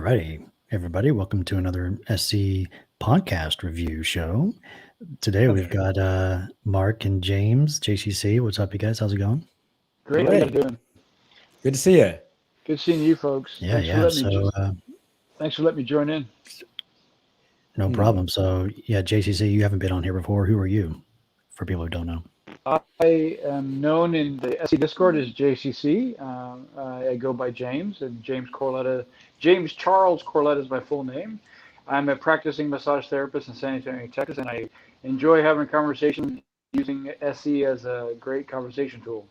righty, everybody. Welcome to another SC podcast review show. Today we've got Mark and James, JCC. What's up, you guys? How's it going? Great. How you guys doing? Good to see you. Good seeing you folks. Thanks for letting me join in. No problem. So, JCC, you haven't been on here before. Who are you, for people who don't know? I am known in the SC Discord as JCC. I go by James, and James Charles Corlett is my full name. I'm a practicing massage therapist in San Antonio, Texas, and I enjoy having conversations using SC as a great conversation tool.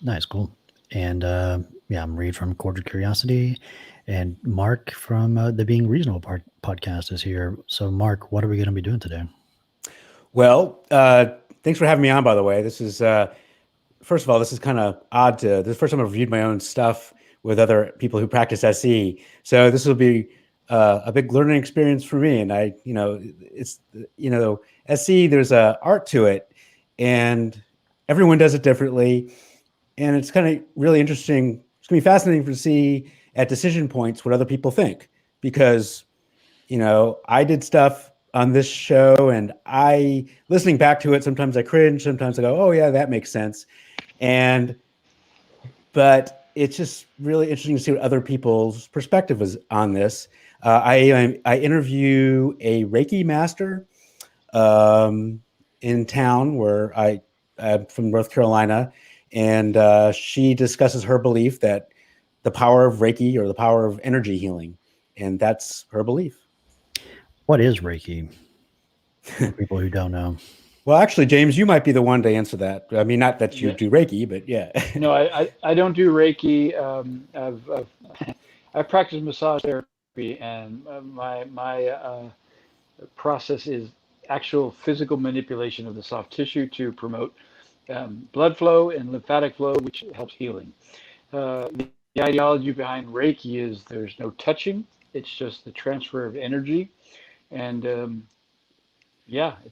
Nice, cool. And I'm Reid from Cordial Curiosity, and Mark from the Being Reasonable podcast is here. So, Mark, what are we going to be doing today? Well, thanks for having me on, by the way. This is, first of all, this is kind of odd this is the first time I've reviewed my own stuff with other people who practice SE. So this will be a big learning experience for me. And SE, there's a art to it, and everyone does it differently. And it's kind of really interesting. It's going to be fascinating to see at decision points what other people think, because, I did stuff on this show, and listening back to it, sometimes I cringe, sometimes I go, oh yeah, that makes sense. But it's just really interesting to see what other people's perspective is on this. I interview a Reiki Master in town where I'm from North Carolina, and she discusses her belief that the power of Reiki, or the power of energy healing, and that's her belief. What is Reiki? For people who don't know. Well, actually, James, you might be the one to answer that. I mean, not that you do Reiki, but yeah. No, I don't do Reiki. I practice massage therapy, and my process is actual physical manipulation of the soft tissue to promote blood flow and lymphatic flow, which helps healing. The ideology behind Reiki is there's no touching. It's just the transfer of energy. And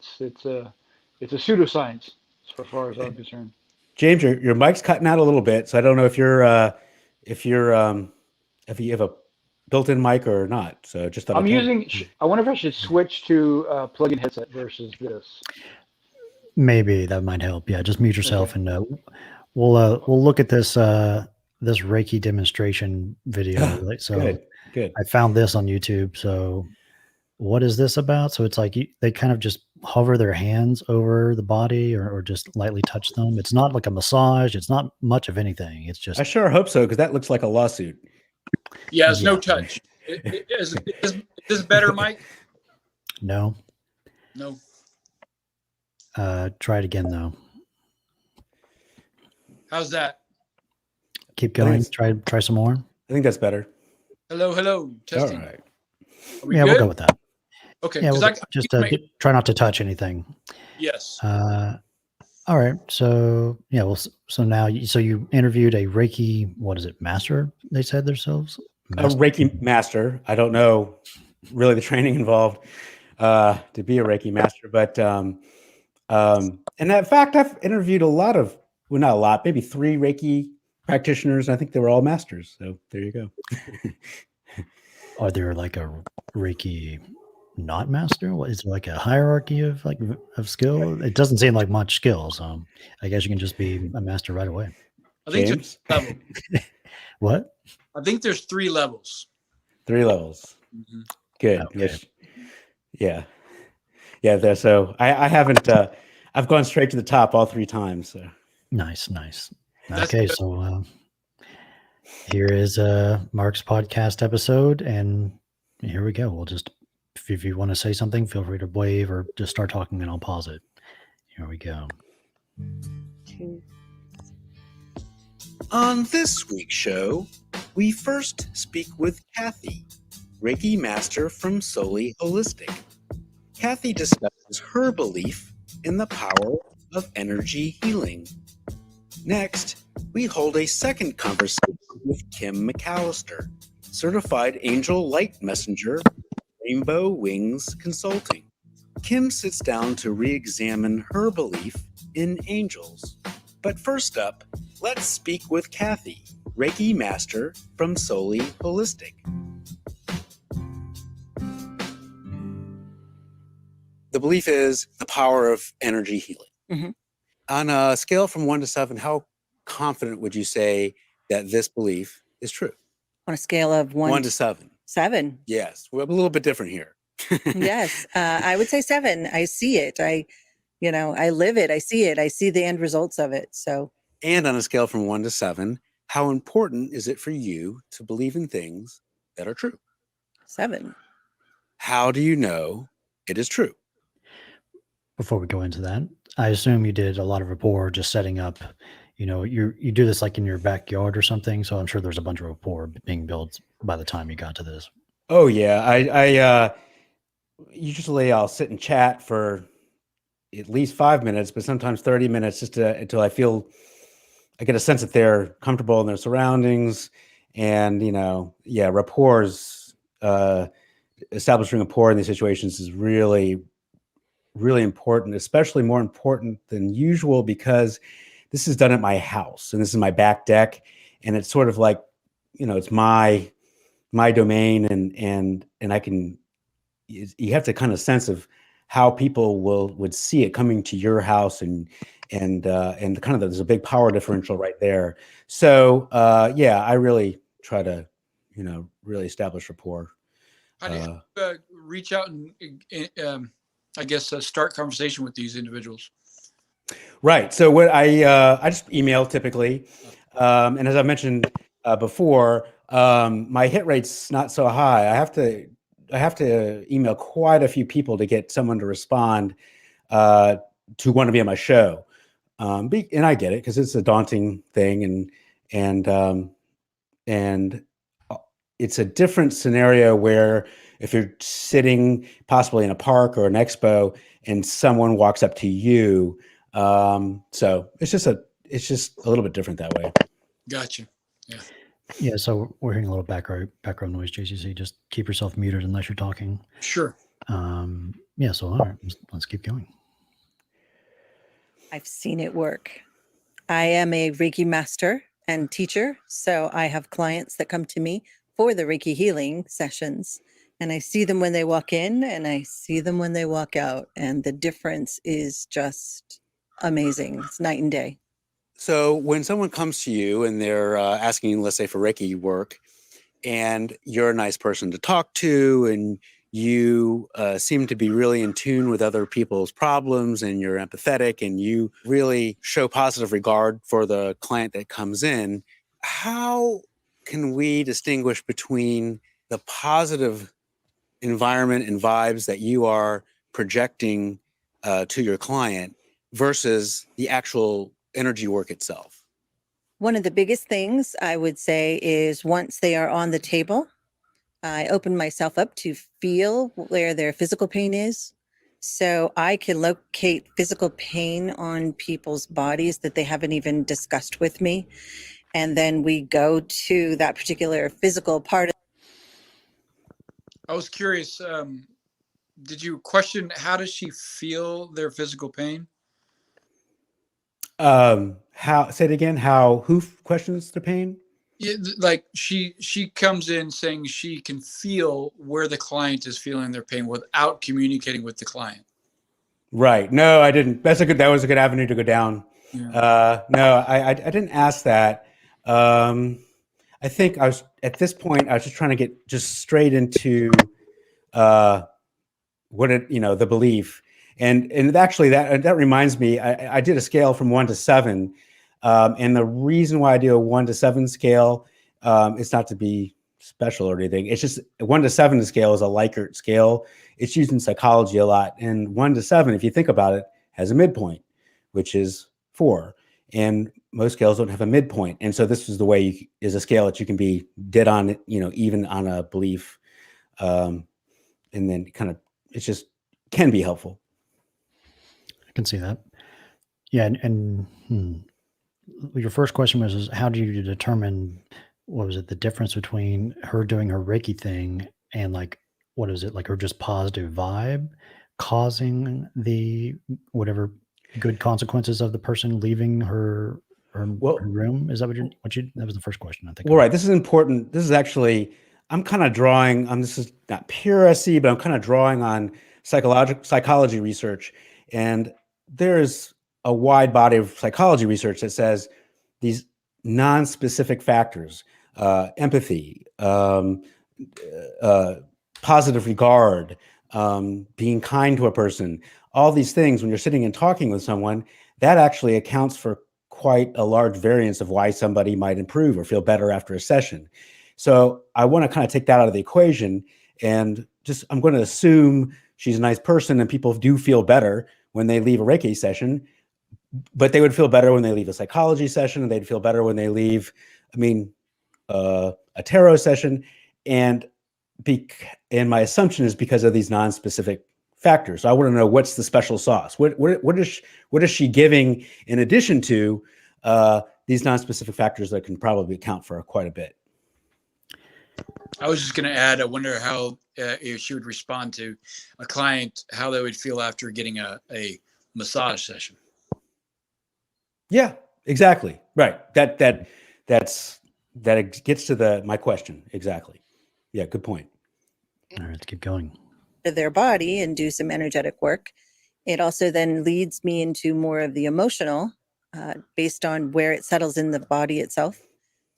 it's a pseudoscience as far as I'm concerned. James, your mic's cutting out a little bit, so I don't know if you have a built-in mic or not. So just I wonder if I should switch to plug-in headset versus this. Maybe that might help. Yeah, just mute yourself, okay. And we'll look at this this Reiki demonstration video. So good. I found this on YouTube. So. What is this about? So it's like they kind of just hover their hands over the body or just lightly touch them. It's not like a massage. It's not much of anything. It's just. I sure hope so, because that looks like a lawsuit. Yeah, it's no touch. Is this better, Mike? No. Try it again, though. How's that? Keep going. Try some more. I think that's better. Hello. Testing. All right. Yeah, we'll go with that. Okay. Yeah, just try not to touch anything. Yes. All right. So so now you interviewed a Reiki. What is it? Master? They said themselves. A Reiki Master. I don't know really the training involved to be a Reiki Master, but and in fact, I've interviewed not a lot, maybe 3 Reiki practitioners. And I think they were all masters. So there you go. Are there like a Reiki not master? What is there like a hierarchy of skill? It doesn't seem like much skill, so I guess you can just be a master right away. I think there's levels. What? I think there's 3 levels. 3 levels. Mm-hmm. Good. Okay. Yeah. So I haven't. I've gone straight to the top all 3 times. So nice. Okay, so. Here is Mark's podcast episode, and here we go. We'll just, if you want to say something, feel free to wave or just start talking and I'll pause it. Here we go. On this week's show, we first speak with Kathy, Reiki Master from Solely Holistic. Kathy discusses her belief in the power of energy healing. Next, we hold a second conversation with Kim McAllister, Certified Angel Light Messenger, Rainbow Wings Consulting. Kim sits down to re-examine her belief in angels. But first up, let's speak with Kathy, Reiki Master from Solely Holistic. the belief is the power of energy healing. Mhm. On a scale from 1 to 7, how confident would you say that this belief is true? On a scale of 1 to 7. 7. Yes, we're a little bit different here. Yes. I would say 7. I see it. I live it. I see it. I see the end results of it. So. And on a scale from 1 to 7, how important is it for you to believe in things that are true? 7. How do you know it is true? Before we go into that, I assume you did a lot of rapport just setting up, you do this like in your backyard or something. So I'm sure there's a bunch of rapport being built by the time you got to this. Oh yeah, I usually I'll sit and chat for at least 5 minutes, but sometimes 30 minutes until I feel I get a sense that they're comfortable in their surroundings, and establishing rapport in these situations is really, really important, especially more important than usual because this is done at my house and this is my back deck, and it's sort of like, it's my domain, and I can. You have to kind of sense of how people would see it coming to your house, and there's a big power differential right there. So I really try to really establish rapport. How do you reach out and I guess start conversation with these individuals? Right. So what I just email typically, and as I mentioned before, my hit rate's not so high. I have to email quite a few people to get someone to respond to want to be on my show. And I get it because it's a daunting thing, and it's a different scenario where if you're sitting possibly in a park or an expo and someone walks up to you, so it's just a little bit different that way. Gotcha. Yeah. Yeah. So we're hearing a little background noise, JCC. Just keep yourself muted unless you're talking. Sure. Yeah. So all right, let's keep going. I've seen it work. I am a Reiki Master and teacher, so I have clients that come to me for the Reiki healing sessions, and I see them when they walk in and I see them when they walk out, and the difference is just amazing. It's night and day. So when someone comes to you and they're asking, let's say, for Reiki work, and you're a nice person to talk to, and you seem to be really in tune with other people's problems, and you're empathetic, and you really show positive regard for the client that comes in, how can we distinguish between the positive environment and vibes that you are projecting to your client versus the actual energy work itself? One of the biggest things I would say is once they are on the table, I open myself up to feel where their physical pain is. So I can locate physical pain on people's bodies that they haven't even discussed with me. And then we go to that particular physical part. I was curious, did you question how does she feel their physical pain? How, say it again, who questions the pain? Yeah, like she comes in saying she can feel where the client is feeling their pain without communicating with the client. Right. No, I didn't. That was a good avenue to go down. Yeah. No, I didn't ask that. I think I was just trying to get just straight into the belief. And actually that reminds me, I did a scale from 1 to 7. And the reason why I do a 1 to 7 scale, it's not to be special or anything. It's just 1 to 7 scale is a Likert scale. It's used in psychology a lot. And 1 to 7, if you think about it, has a midpoint, which is 4. And most scales don't have a midpoint. And so this is the way is a scale that you can be dead on, even on a belief. And then it just can be helpful. I can see that. Yeah. And your first question was how do you determine, what was it, the difference between her doing her Reiki thing and like, what is it, like her just positive vibe causing the whatever good consequences of the person leaving her room? Is that that was the first question, I think. Well, right. This is important. This is actually, I'm kind of drawing on, this is not pure SE, but I'm kind of drawing on psychology research, and there's a wide body of psychology research that says these non-specific factors, empathy, positive regard, being kind to a person, all these things, when you're sitting and talking with someone, that actually accounts for quite a large variance of why somebody might improve or feel better after a session. So I want to kind of take that out of the equation, and I'm going to assume she's a nice person and people do feel better when they leave a Reiki session, but they would feel better when they leave a psychology session, and they'd feel better when they leave, a tarot session. And my assumption is because of these non-specific factors. So I want to know, what's the special sauce? What is she giving in addition to these non-specific factors that can probably account for quite a bit? I was just going to add, I wonder how if she would respond to a client, how they would feel after getting a massage session. Yeah, exactly. Right. That gets to my question. Exactly. Yeah, good point. All right, let's keep going. To their body and do some energetic work. It also then leads me into more of the emotional, based on where it settles in the body itself.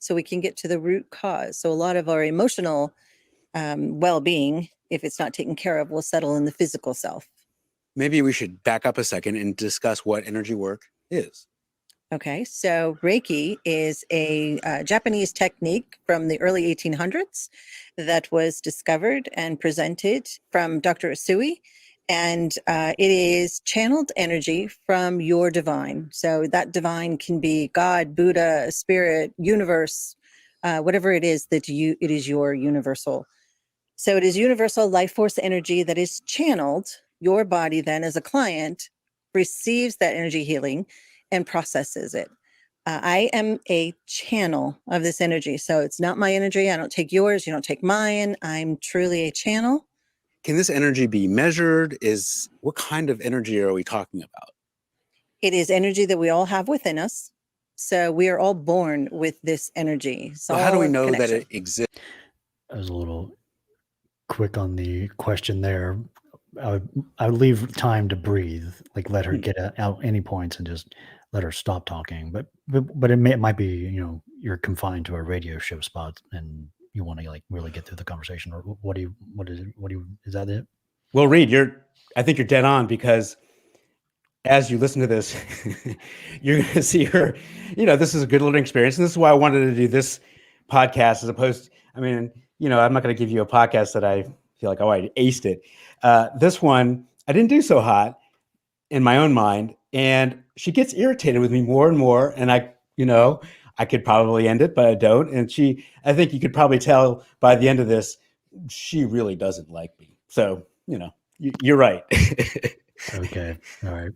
So we can get to the root cause. So a lot of our emotional well-being, if it's not taken care of, will settle in the physical self. Maybe we should back up a second and discuss what energy work is. Okay, so Reiki is a Japanese technique from the early 1800s that was discovered and presented from Dr. Usui. And it is channeled energy from your divine. So that divine can be God, Buddha, spirit, universe, whatever it is it is your universal. So it is universal life force energy that is channeled. Your body then, as a client, receives that energy healing and processes it. I am a channel of this energy. So it's not my energy. I don't take yours. You don't take mine. I'm truly a channel. Can this energy be measured? What kind of energy are we talking about? It is energy that we all have within us. So we are all born with this energy. So how do we know that it exists? I was a little quick on the question there. I would leave time to breathe, like let her get out any points and just let her stop talking. But it might be, you're confined to a radio show spot and you want to really get through the conversation, or is that it? Well, Reid, I think you're dead on, because as you listen to this, you're going to see her, this is a good learning experience. And this is why I wanted to do this podcast, as opposed, I'm not going to give you a podcast that I feel like, I aced it. This one, I didn't do so hot in my own mind. And she gets irritated with me more and more. And I could probably end it, but I don't. And I think you could probably tell by the end of this, she really doesn't like me. So, you're right. Okay. All right.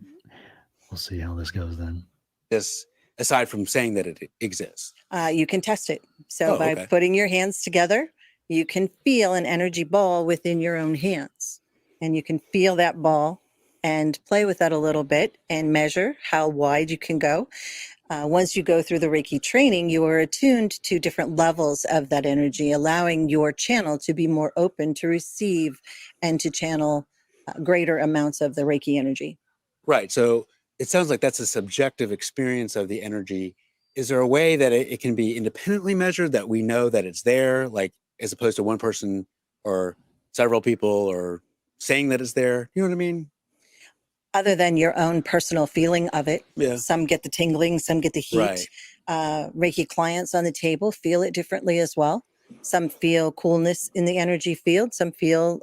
We'll see how this goes then. This, aside from saying that it exists. You can test it. So by putting your hands together, you can feel an energy ball within your own hands. And you can feel that ball and play with that a little bit and measure how wide you can go. Once you go through the Reiki training, you are attuned to different levels of that energy, allowing your channel to be more open to receive and to channel greater amounts of the Reiki energy. Right. So it sounds like that's a subjective experience of the energy. Is there a way that it can be independently measured, that we know that it's there, like as opposed to one person or several people or saying that it's there? You know what I mean? Other than your own personal feeling of it. Yeah. Some get the tingling, some get the heat. Right. Reiki clients on the table feel it differently as well. Some feel coolness in the energy field. Some feel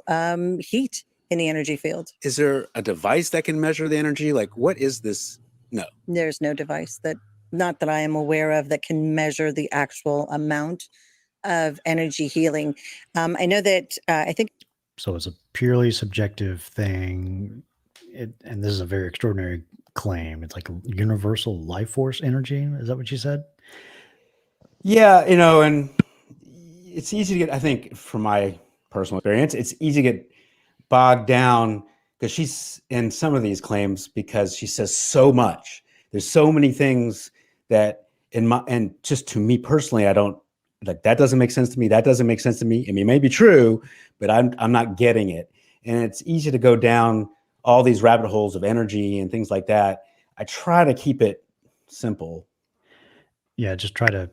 heat in the energy field. Is there a device that can measure the energy? Like, what is this? No. There's no device not that I am aware of, that can measure the actual amount of energy healing. I know that I think. So it's a purely subjective thing. And this is a very extraordinary claim. It's like a universal life force energy. Is that what you said? Yeah, and it's easy to get, I think, from my personal experience, it's easy to get bogged down because she's in some of these claims, because she says so much. There's so many things that and just to me personally, I don't, like, that doesn't make sense to me. That doesn't make sense to me. I mean, it may be true, but I'm not getting it. and it's easy to go down all these rabbit holes of energy and things like that. I try to keep it simple. Yeah, just try to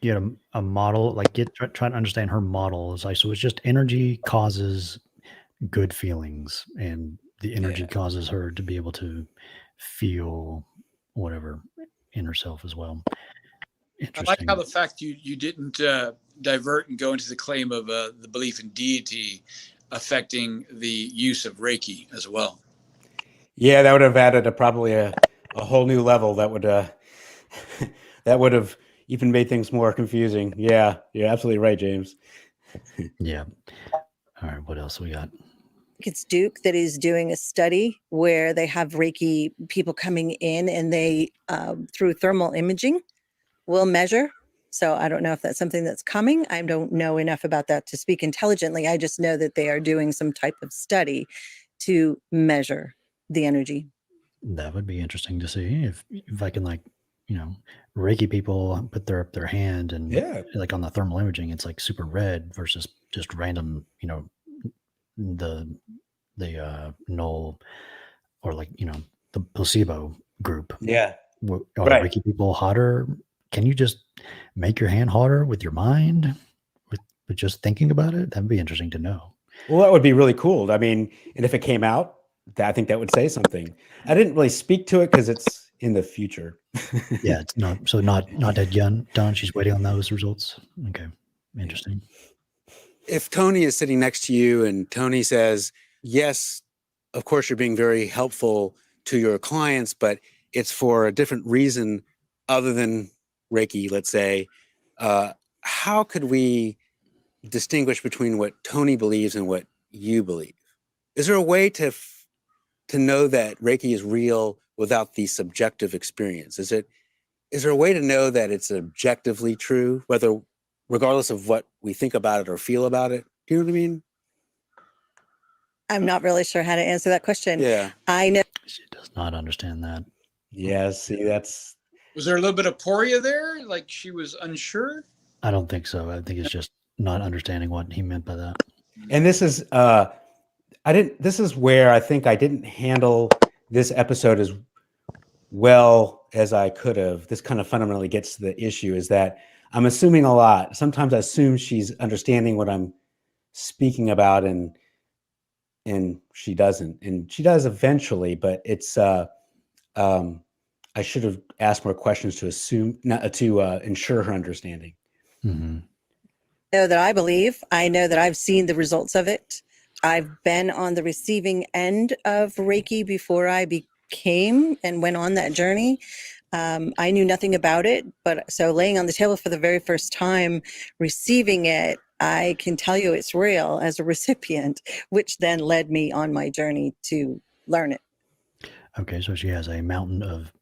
get a model, like try to understand her model. It's like, so it's just energy causes good feelings, and the energy causes her to be able to feel whatever in herself as well. I like Interesting. how the fact you didn't divert and go into the claim of the belief in deity affecting the use of Reiki as well. Yeah, that would have added probably a whole new level that would that would have even made things more confusing. Yeah, you're absolutely right, James. Yeah. All right, what else we got? It's Duke that is doing a study where they have Reiki people coming in, and they, through thermal imaging, will measure. So I don't know if that's something that's coming. I don't know enough about that to speak intelligently. I just know that they are doing some type of study to measure the energy. That would be interesting to see if I can, like, Reiki people put their hand, and like on the thermal imaging, it's like super red versus just random, the null, or like, the placebo group. Yeah. Are the Reiki people hotter? Can you just make your hand hotter with your mind, with just thinking about it? That'd be interesting to know. Well, that would be really cool. I mean, and if it came out, I think that would say something. I didn't really speak to it because it's in the future. Yeah, it's not dead yet done. She's waiting on those results. Okay, interesting. If Tony is sitting next to you and Tony says, yes, of course you're being very helpful to your clients, but it's for a different reason other than Reiki, let's say, how could we distinguish between what Tony believes and what you believe? Is there a way to know that Reiki is real without the subjective experience? Is there a way to know that it's objectively true, regardless of what we think about it or feel about it? Do you know what I mean? I'm not really sure how to answer that question. Yeah. I know She does not understand that. Yeah, see, that's... Was there a little bit of poria there? Like she was unsure? I don't think so. I think it's just not understanding what he meant by that. And this is this is where I think I didn't handle this episode as well as I could have. This kind of fundamentally gets to the issue, is that I'm assuming a lot. Sometimes I assume she's understanding what I'm speaking about, and she doesn't. And she does eventually, but it's I should have asked more questions to ensure her understanding. Mm-hmm. know that I believe. I know that I've seen the results of it. I've been on the receiving end of Reiki before I became and went on that journey. I knew nothing about it, but so laying on the table for the very first time, receiving it, I can tell you it's real as a recipient, which then led me on my journey to learn it. Okay, so she has a mountain of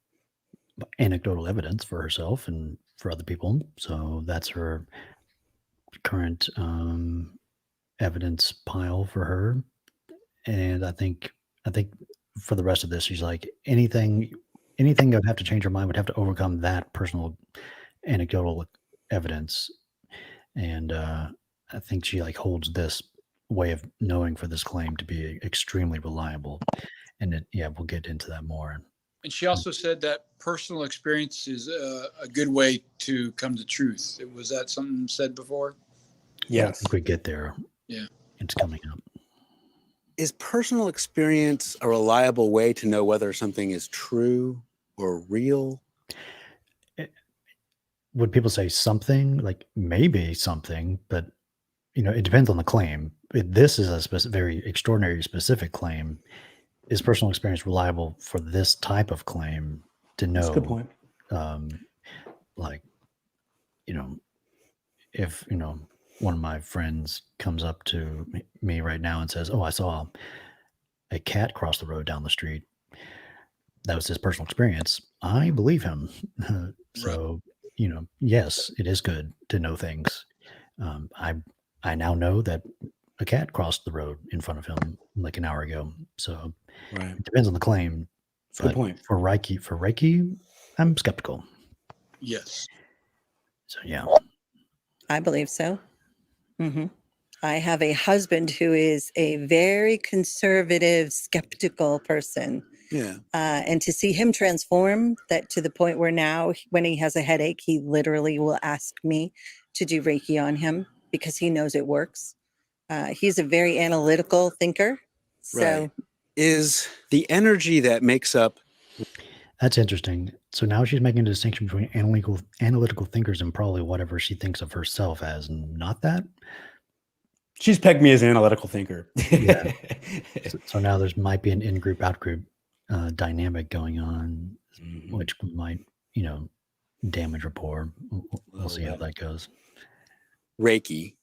anecdotal evidence for herself and for other people. So that's her current evidence pile for her. And I think for the rest of this, she's like, anything that would have to change her mind would have to overcome that personal anecdotal evidence. And I think she like holds this way of knowing for this claim to be extremely reliable. And we'll get into that more. And she also said that personal experience is a good way to come to truth. Was that something said before? Yeah, I think we get there. Yeah. It's coming up. Is personal experience a reliable way to know whether something is true or real? Would people say something? Like maybe something, but it depends on the claim. This is a very extraordinary, specific claim. Is personal experience reliable for this type of claim to know? That's a good point. Like, if one of my friends comes up to me right now and says, "Oh, I saw a cat cross the road down the street," that was his personal experience. I believe him. So, yes, it is good to know things. I now know that a cat crossed the road in front of him like an hour ago. So it depends on the claim. That's a good point. For Reiki, I'm skeptical. Yes. So yeah. I believe so. Mm-hmm. I have a husband who is a very conservative, skeptical person. Yeah. And to see him transform that to the point where now when he has a headache, he literally will ask me to do Reiki on him because he knows it works. He's a very analytical thinker. So Right. Is the energy that makes up. That's interesting. So now she's making a distinction between analytical thinkers and probably whatever she thinks of herself as not that. She's pegged me as an analytical thinker. Yeah. So now there's might be an in-group, out-group dynamic going on, which might, damage rapport. We'll see how that goes. Reiki,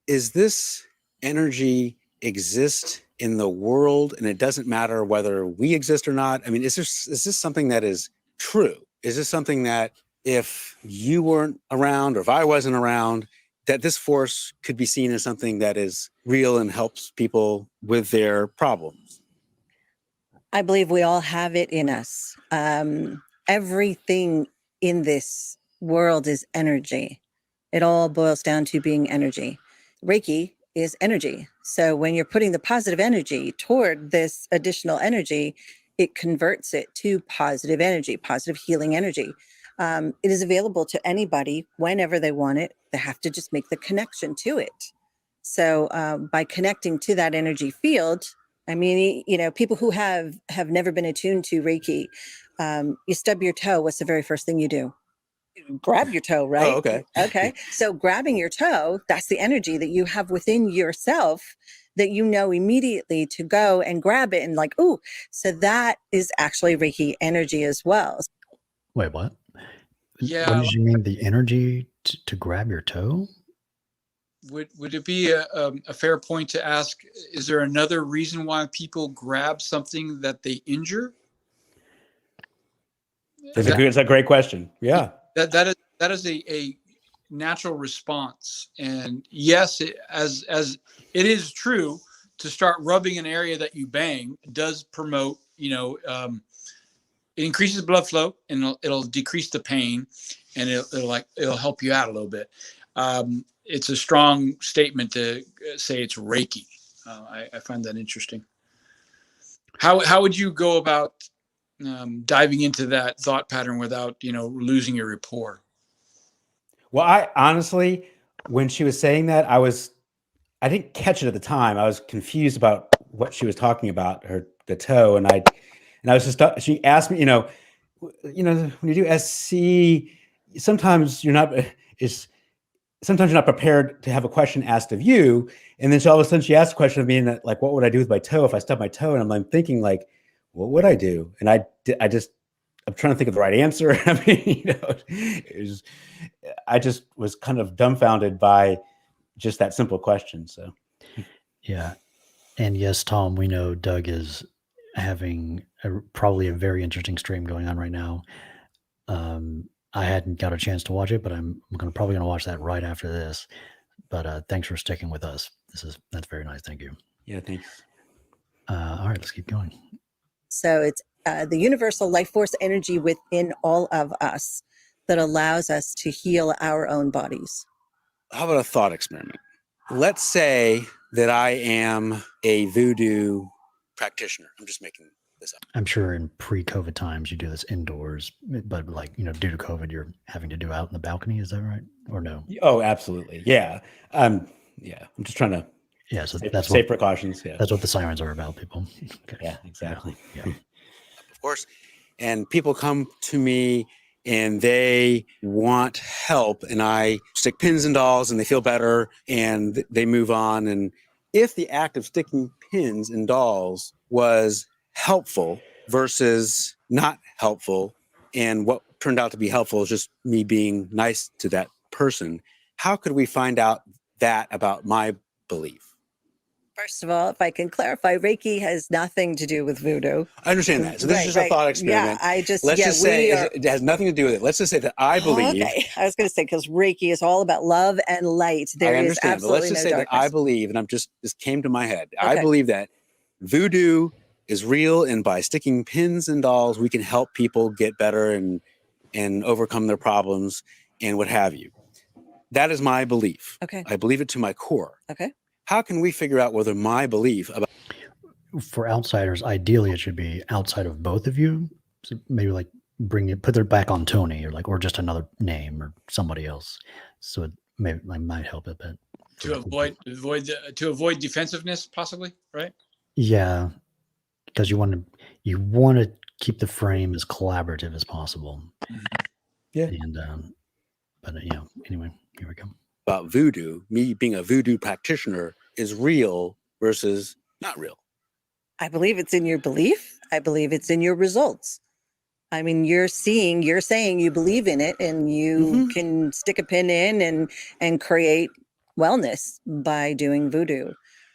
is this energy exist in the world, and it doesn't matter whether we exist or not? I mean, is this something that is true? Is this something that if you weren't around or if I wasn't around, that this force could be seen as something that is real and helps people with their problems? I believe we all have it in us. Everything in this world is energy. It all boils down to being energy. Reiki is energy. So when you're putting the positive energy toward this additional energy, it converts it to positive energy, positive healing energy. It is available to anybody whenever they want it. They have to just make the connection to it. So by connecting to that energy field, I mean, people who have never been attuned to Reiki, you stub your toe. What's the very first thing you do? Grab your toe, right? Oh, okay. Okay. So grabbing your toe, that's the energy that you have within yourself that you know immediately to go and grab it and like, ooh, so that is actually Reiki energy as well. Wait, what? Yeah. What did you mean? The energy to grab your toe? Would it be a fair point to ask, is there another reason why people grab something that they injure? It's a great question. Yeah. That is a natural response. And yes, as it is true, to start rubbing an area that you bang does promote, it increases blood flow and it'll decrease the pain, and it'll help you out a little bit. It's a strong statement to say it's Reiki. I find that interesting. How would you go about diving into that thought pattern without, losing your rapport? Well, I honestly, when she was saying that, I didn't catch it at the time. I was confused about what she was talking about, the toe. And I was just, she asked me, when you do SC, sometimes you're not prepared to have a question asked of you. And then all of a sudden she asked a question of me, and like, what would I do with my toe if I stubbed my toe? And I'm thinking like, what would I do? And I'm trying to think of the right answer. I mean, I just was kind of dumbfounded by just that simple question. So, yeah. And yes, Tom, we know Doug is having probably a very interesting stream going on right now. I hadn't got a chance to watch it, but I'm probably going to watch that right after this. But thanks for sticking with us. That's very nice. Thank you. Yeah, thanks. All right, let's keep going. So it's the universal life force energy within all of us that allows us to heal our own bodies. How about a thought experiment? Let's say that I am a voodoo practitioner. I'm just making this up. I'm sure in pre-COVID times you do this indoors, but due to COVID, you're having to do out in the balcony. Is that right, or no? Oh, absolutely. Yeah. I'm just trying to. Yeah. So that's safe precautions. Yeah. That's what the sirens are about, people. Okay. Yeah. Exactly. Yeah. Of course. And people come to me and they want help, and I stick pins in dolls and they feel better and they move on. And if the act of sticking pins in dolls was helpful versus not helpful, and what turned out to be helpful is just me being nice to that person, how could we find out that about my belief? First of all, if I can clarify, Reiki has nothing to do with voodoo. I understand that. So this is just a thought experiment. Yeah, let's just say it has nothing to do with it. Let's just say that I believe. Okay, I was going to say, because Reiki is all about love and light. There I is understand, absolutely but let's just no say darkness. that I believe, and this came to my head. Okay. I believe that voodoo is real, and by sticking pins in dolls, we can help people get better and overcome their problems and what have you. That is my belief. Okay. I believe it to my core. Okay. how can we figure out whether my belief about For outsiders, ideally, it should be outside of both of you. So maybe like put their back on Tony, or just another name or somebody else. So it might help a bit. To avoid defensiveness, possibly, right? Yeah, because you want to keep the frame as collaborative as possible. Yeah. And anyway, here we go. about voodoo, me being a voodoo practitioner, is real versus not real? I believe it's in your belief. I believe it's in your results. I mean, you're saying you believe in it, and you can stick a pin in and create wellness by doing voodoo.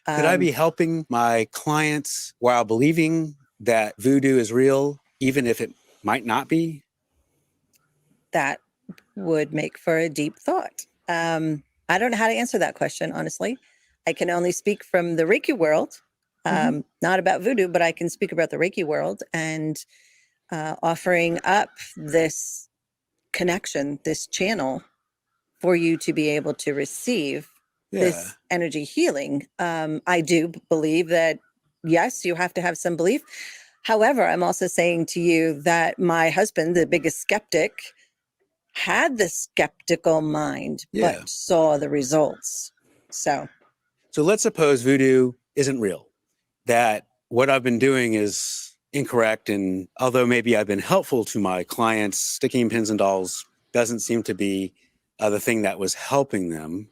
Could I be helping my clients while believing that voodoo is real, even if it might not be? That would make for a deep thought. I don't know how to answer that question, honestly. I can only speak from the Reiki world, not about voodoo, but I can speak about the Reiki world, and offering up this connection, this channel for you to be able to receive this energy healing. I do believe that, yes, you have to have some belief. However, I'm also saying to you that my husband, the biggest skeptic, had the skeptical mind, but saw the results. So let's suppose voodoo isn't real, that what I've been doing is incorrect. And although maybe I've been helpful to my clients, sticking pins and dolls doesn't seem to be the thing that was helping them.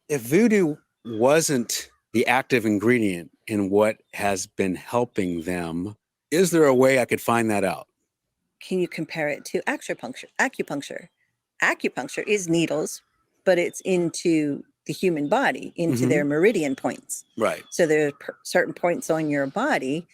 If voodoo wasn't the active ingredient in what has been helping them, is there a way I could find that out? can you compare it to acupuncture? Acupuncture is needles, but it's into the human body, into their meridian points. Right. So there are certain points on your body.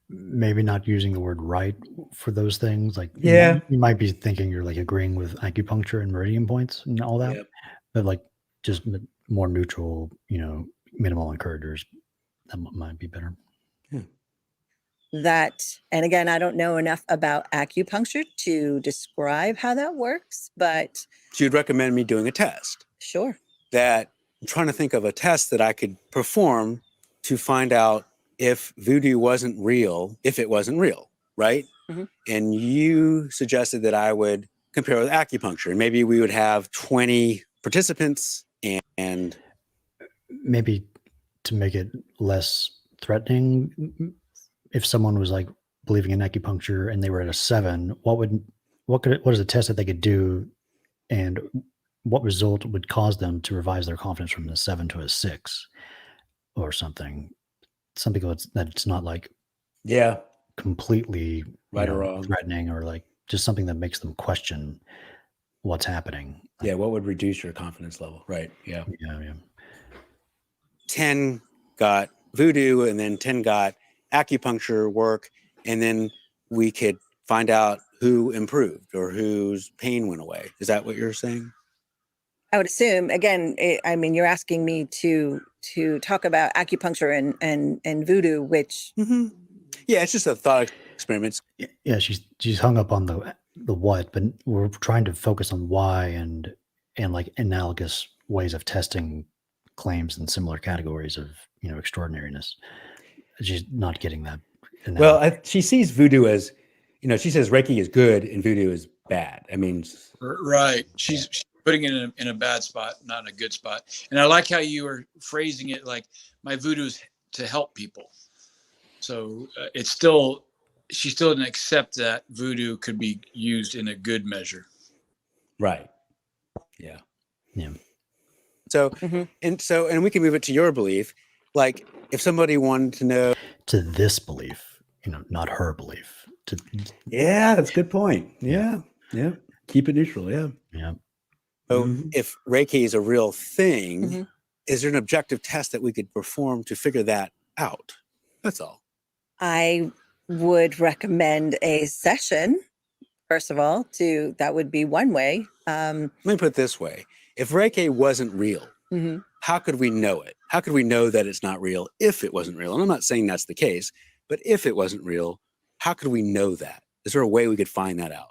Maybe not using the word right for those things. Like, Yeah. you might be thinking you're like agreeing with acupuncture and meridian points and all that, but like just more neutral, minimal encouragers. That might be better. And again, I don't know enough about acupuncture to describe how that works, but So you'd recommend me doing a test? sure. That I'm trying to think of a test that I could perform to find out if voodoo wasn't real, if it wasn't real, right? And you suggested that I would compare with acupuncture, and maybe we would have 20 participants and Maybe to make it less threatening, if someone was like believing in acupuncture and they were at a 7, what is a test that they could do, and what result would cause them to revise their confidence from a 7 to a 6 or something that's not like completely Right or wrong. threatening, or like just something that makes them question what's happening. Yeah, what would reduce your confidence level? Right. Yeah. 10 got voodoo and then 10 got acupuncture work, and then we could find out who improved or whose pain went away. Is that what you're saying? I would assume, again, you're asking me to talk about acupuncture and voodoo, which Yeah, it's just a thought experiment. Yeah, she's hung up on the what, but we're trying to focus on why and like analogous ways of testing claims in similar categories of extraordinariness. She's not getting that. Well, she sees voodoo as, she says Reiki is good and voodoo is bad. I mean, right. She's putting it in a bad spot, not in a good spot. And I like how you were phrasing it like, my voodoo is to help people. So she still didn't accept that voodoo could be used in a good measure. Right. Yeah. So, and we can move it to your belief. Like, if somebody wanted to know, to this belief, not her belief. Yeah, that's a good point. Yeah. Keep it neutral. Yeah. So if Reiki is a real thing, is there an objective test that we could perform to figure that out? That's all. I would recommend a session, first of all, that would be one way. Let me put it this way. If Reiki wasn't real, how could we know it? How could we know that it's not real if it wasn't real? And I'm not saying that's the case, but if it wasn't real, how could we know that? Is there a way we could find that out?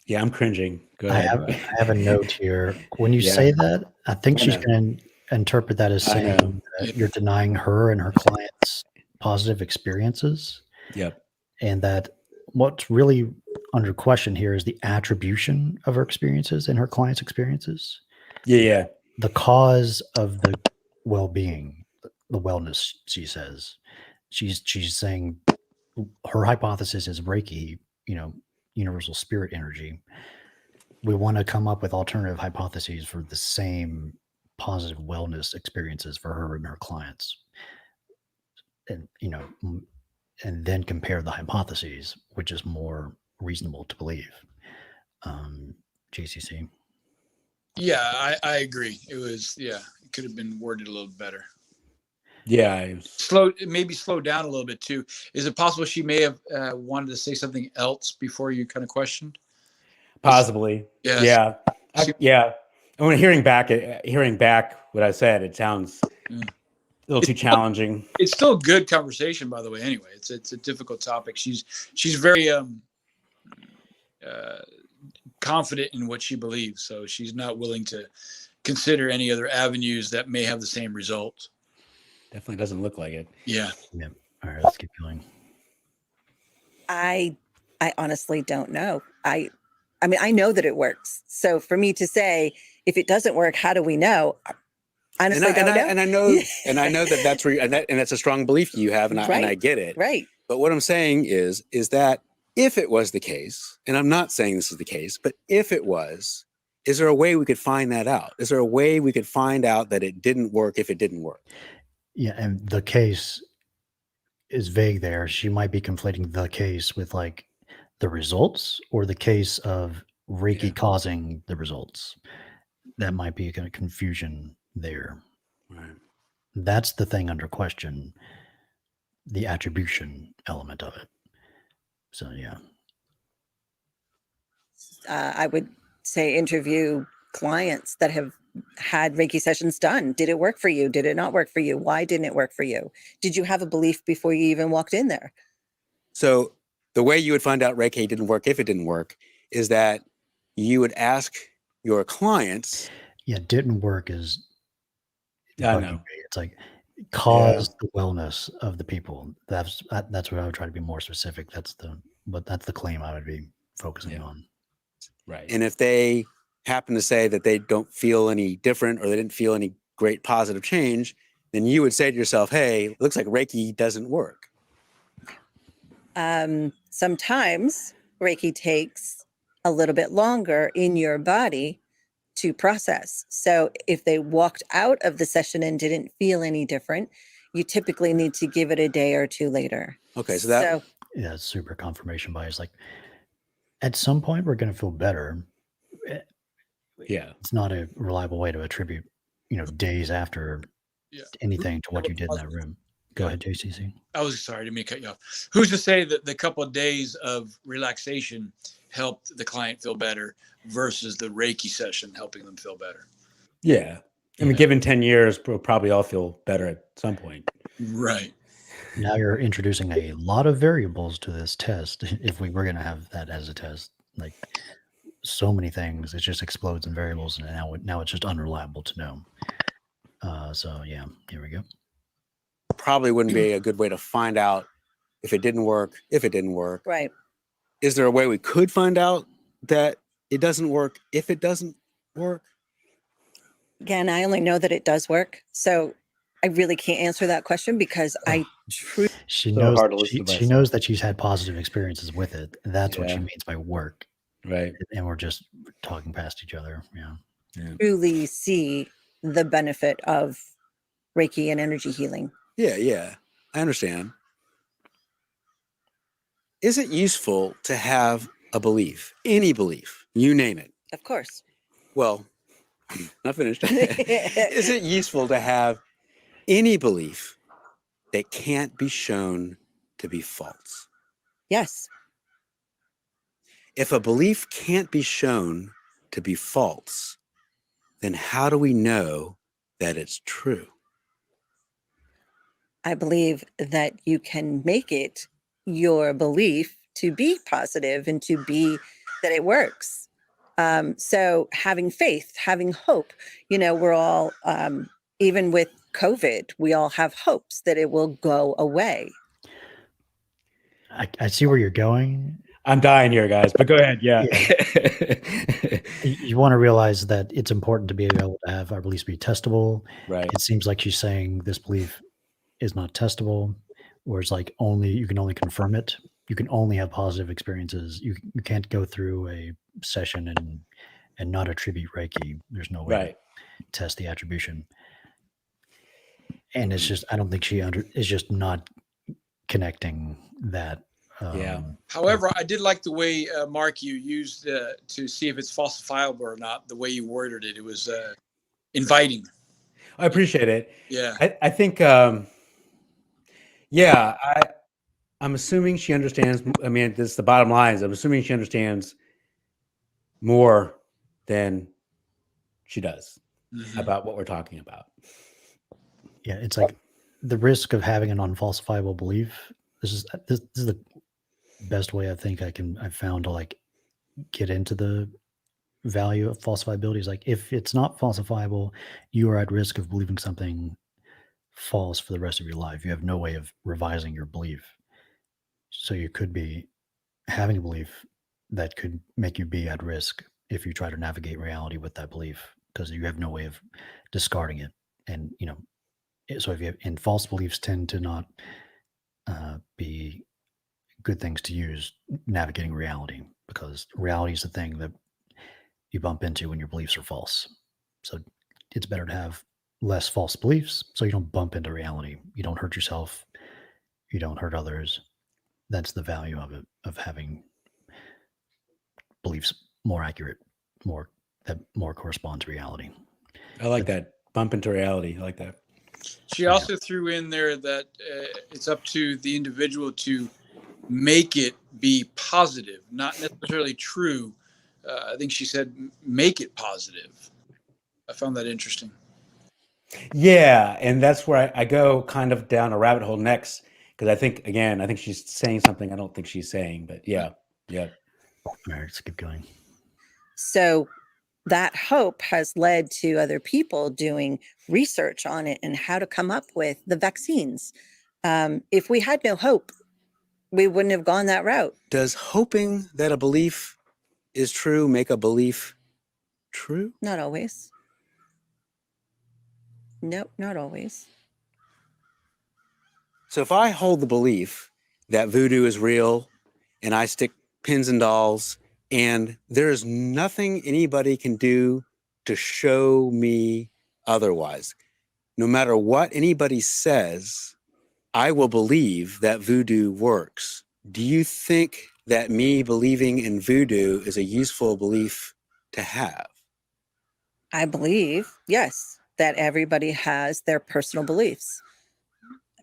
Yeah, I'm cringing. Go ahead. I have a note here. When you say that, I think she's going to interpret that as I know. saying that you're denying her and her clients positive experiences, Yep. and that what's really under question here is the attribution of her experiences and her clients' experiences. Yeah. The cause of the well-being, the wellness, she says. She's saying her hypothesis is Reiki, universal spirit energy. We want to come up with alternative hypotheses for the same positive wellness experiences for her and her clients. And, and then compare the hypotheses, which is more reasonable to believe. GCC. Yeah, I agree. It could have been worded a little better. Yeah. Maybe slow down a little bit too. Is it possible she may have wanted to say something else before you kind of questioned? Possibly. Yes. Yeah. And when hearing back what I said, it sounds a little too challenging. It's still a good conversation, by the way. Anyway, it's a difficult topic. She's very confident in what she believes, so she's not willing to consider any other avenues that may have the same result. Definitely doesn't look like it. Yeah. All right, let's keep going. I honestly don't know. I mean, I know that it works. So for me to say, if it doesn't work, how do we know? Honestly, don't know. And I know that that's and that's a strong belief you have, and I get it. Right. But what I'm saying is that if it was the case, and I'm not saying this is the case, but if it was, is there a way we could find that out? Is there a way we could find out that it didn't work if it didn't work? Yeah, and the case is vague there. She might be conflating the case with like the results or the case of Reiki causing the results. That might be a kind of confusion there. Right. That's the thing under question, the attribution element of it. So, yeah. I would say interview clients that have had Reiki sessions done. Did it work for you? Did it not work for you? Why didn't it work for you? Did you have a belief before you even walked in there? So the way you would find out Reiki didn't work if it didn't work is that you would ask your clients. Yeah, didn't work is. I know. It's like cause the wellness of the people. That's what I would try to be more specific. That's the claim I would be focusing on. Right. And if they happen to say that they don't feel any different or they didn't feel any great positive change, then you would say to yourself, hey, it looks like Reiki doesn't work. Sometimes Reiki takes a little bit longer in your body to process. So if they walked out of the session and didn't feel any different, you typically need to give it a day or two later. Okay, so yeah, it's super confirmation bias. Like at some point we're going to feel better. Yeah, it's not a reliable way to attribute, days after anything to what you did in that room. Go ahead, JCC. I was sorry, didn't mean to cut you off. Who's to say that the couple of days of relaxation helped the client feel better versus the Reiki session helping them feel better? Yeah. I mean, given 10 years, we'll probably all feel better at some point. Right. Now you're introducing a lot of variables to this test. If we were going to have that as a test, like so many things, it just explodes in variables, and now it's just unreliable to know. So yeah, here we go. Probably wouldn't be a good way to find out if it didn't work. Right. Is there a way we could find out that it doesn't work if it doesn't work? Again, I only know that it does work. So I really can't answer that question because I truly. She knows that she's had positive experiences with it. And that's what she means by work. Right. And we're just talking past each other. Yeah. Truly see the benefit of Reiki and energy healing. Yeah. I understand. Is it useful to have a belief, any belief, you name it? Of course. Well, not finished. Is it useful to have any belief that can't be shown to be false? Yes. If a belief can't be shown to be false, then how do we know that it's true? I believe that you can make it your belief to be positive and to be that it works. So having faith, having hope, we're all even with COVID, we all have hopes that it will go away. I see where you're going. I'm dying here, guys, but go ahead. Yeah. You want to realize that it's important to be able to have our beliefs be testable. Right. It seems like she's saying this belief is not testable, or it's like you can only confirm it. You can only have positive experiences. You can't go through a session and not attribute Reiki. There's no way Right. to test the attribution. And it's just, I don't think is just not connecting that. Yeah. However, I did like the way, Mark, you used to see if it's falsifiable or not. The way you worded it, it was inviting. I appreciate it. Yeah. I think, I'm assuming she understands. I mean, this is the bottom line is I'm assuming she understands more than she does about what we're talking about. Yeah, it's like the risk of having an unfalsifiable belief. This is the best way I think I've found to like get into the value of falsifiability. Is like if it's not falsifiable, you are at risk of believing something false for the rest of your life. You have no way of revising your belief. So you could be having a belief that could make you be at risk if you try to navigate reality with that belief, because you have no way of discarding it. And so if you have, and false beliefs tend to not be good things to use navigating reality, because reality is the thing that you bump into when your beliefs are false. So it's better to have less false beliefs so you don't bump into reality. You don't hurt yourself. You don't hurt others. That's the value of it, of having beliefs more accurate, that more correspond to reality. I like that. Bump into reality. I like that. She also threw in there that it's up to the individual to make it be positive, not necessarily true. I think she said make it positive. I found that interesting. Yeah, and that's where I go kind of down a rabbit hole next, because I think she's saying something I don't think she's saying, but yeah. All right, let's keep going. So that hope has led to other people doing research on it and how to come up with the vaccines. If we had no hope, we wouldn't have gone that route. Does hoping that a belief is true make a belief true? Not always. Nope, not always. So if I hold the belief that voodoo is real and I stick pins and dolls and there is nothing anybody can do to show me otherwise, no matter what anybody says, I will believe that voodoo works. Do you think that me believing in voodoo is a useful belief to have? I believe, yes, that everybody has their personal beliefs.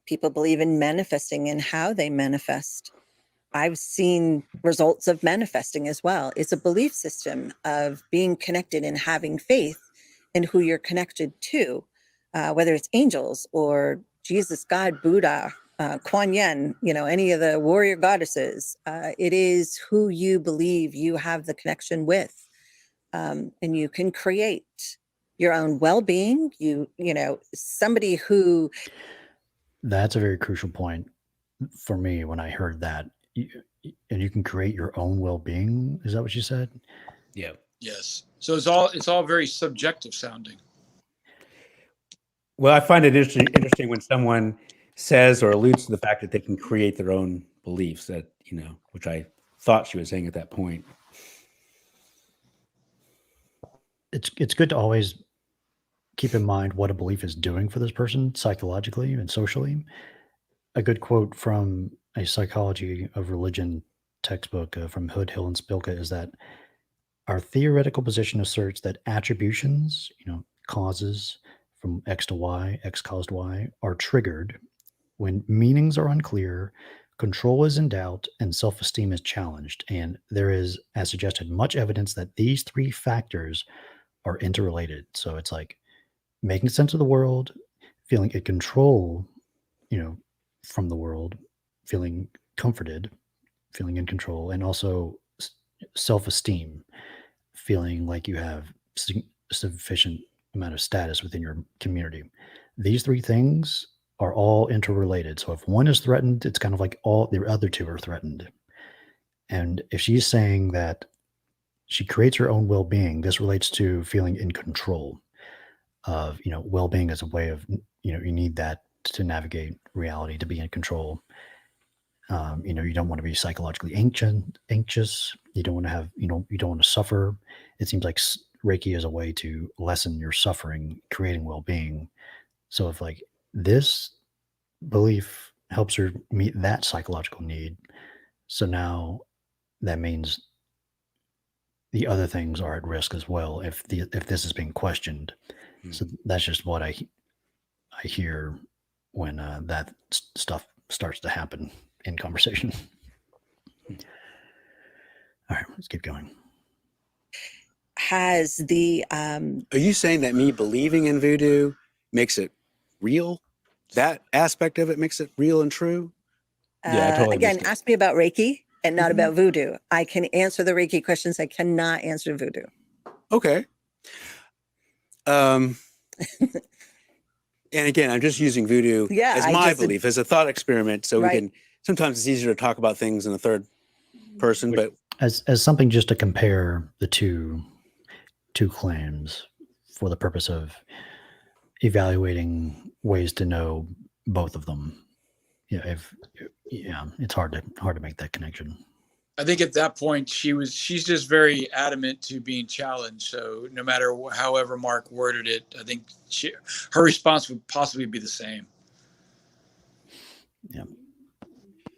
People believe in manifesting and how they manifest. I've seen results of manifesting as well. It's a belief system of being connected and having faith in who you're connected to, whether it's angels or Jesus, God, Buddha, Kuan Yin, any of the warrior goddesses. It is who you believe you have the connection with. And you can create your own well-being. Somebody who... That's a very crucial point for me when I heard that. And you can create your own well-being. Is that what you said? Yeah. Yes. So it's all very subjective sounding. Well, I find it interesting when someone says or alludes to the fact that they can create their own beliefs, that, which I thought she was saying at that point. It's good to always keep in mind what a belief is doing for this person psychologically and socially. A good quote from a Psychology of Religion textbook from Hood, Hill, and Spilka is that our theoretical position asserts that attributions, causes from X to Y, X caused Y, are triggered when meanings are unclear, control is in doubt, and self-esteem is challenged. And there is, as suggested, much evidence that these three factors are interrelated. So it's like making sense of the world, feeling in control, from the world, feeling comforted, feeling in control, and also self-esteem, feeling like you have sufficient amount of status within your community. These three things are all interrelated. So if one is threatened, it's kind of like all the other two are threatened. And if she's saying that she creates her own well-being, this relates to feeling in control of, well-being as a way of, you need that to navigate reality, to be in control. You don't want to be psychologically anxious. You don't want to have, you don't want to suffer. It seems like Reiki is a way to lessen your suffering, creating well-being. So if like this belief helps her meet that psychological need, so now that means the other things are at risk as well if this is being questioned. So that's just what I hear when that stuff starts to happen in conversation. All right, let's keep going. Has the Are you saying that me believing in voodoo makes it real? That aspect of it makes it real and true? Yeah, I totally again, missed it. ask me about Reiki and not Mhm. about voodoo. I can answer the Reiki questions. I cannot answer voodoo. Okay. And again, I'm just using voodoo Yeah, as I my just- belief, as a thought experiment. So Right. we can, sometimes it's easier to talk about things in the third person, but As something just to compare the two claims for the purpose of evaluating ways to know both of them. It's hard to make that connection. I think at that point she's just very adamant to being challenged. So no matter however Mark worded it, I think her response would possibly be the same. Yeah.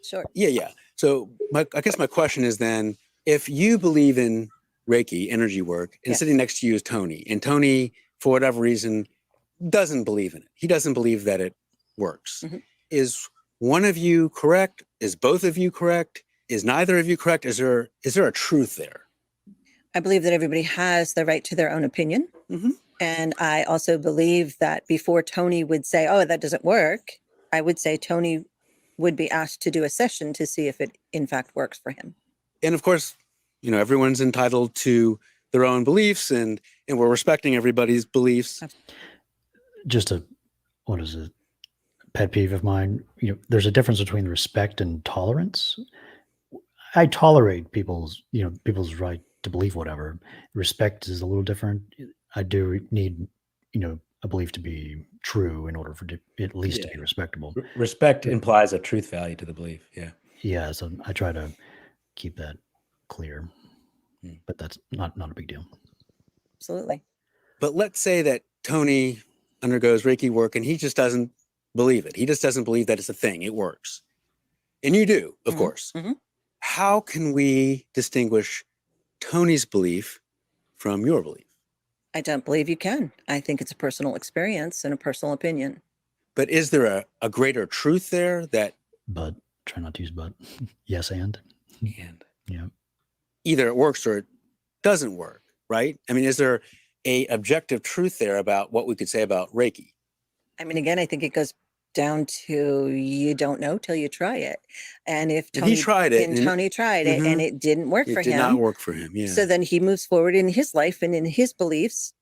Sure. Yeah. So I guess my question is then, if you believe in Reiki energy work and Yes. sitting next to you is Tony, and Tony, for whatever reason, doesn't believe in it. He doesn't believe that it works. Mhm. Is one of you correct? Is both of you correct? Is neither of you correct? Is there a truth there? I believe that everybody has the right to their own opinion. Mhm. And I also believe that before Tony would say, oh, that doesn't work, I would say Tony would be asked to do a session to see if it in fact works for him. And of course, everyone's entitled to their own beliefs, and we're respecting everybody's beliefs. Just what is it? Pet peeve of mine. There's a difference between respect and tolerance. I tolerate people's right to believe whatever. Respect is a little different. I do need, a belief to be true in order for it at least to be respectable. Respect implies a truth value to the belief. Yeah. Yeah. So I try to keep that clear, Hmm. but that's not a big deal. Absolutely. But let's say that Tony undergoes Reiki work and he just doesn't believe it. He just doesn't believe that it's a thing. It works. And you do, of Mhm. course. Mhm. How can we distinguish Tony's belief from your belief? I don't believe you can. I think it's a personal experience and a personal opinion. But is there a greater truth there that But try not to use but. Yes, and. Yeah. either it works or it doesn't work, right? I mean, is there a objective truth there about what we could say about Reiki? I mean, again, I think it goes down to you don't know till you try it. And if And Tony he tried it, and and Tony tried it and Mhm. it didn't work for it did him. not work for him. Yeah. So then he moves forward in his life and in his beliefs.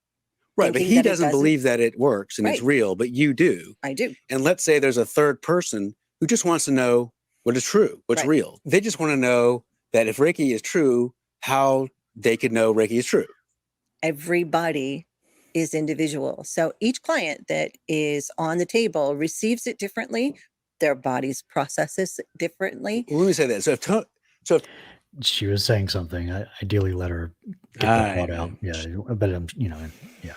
Right, but thinking he that it doesn't doesn't- believe that it works and it's Right. real, but you do. I do. And let's say there's a third person who just wants to know what is true, what's Right. real. They just want to know that if Reiki is true, how they could know Reiki is true. Everybody is individual. So each client that is on the table receives it differently. Their bodies process it differently. Well, let me say that. So if She was saying something. I ideally let her get that thought out. know. Yeah, but yeah.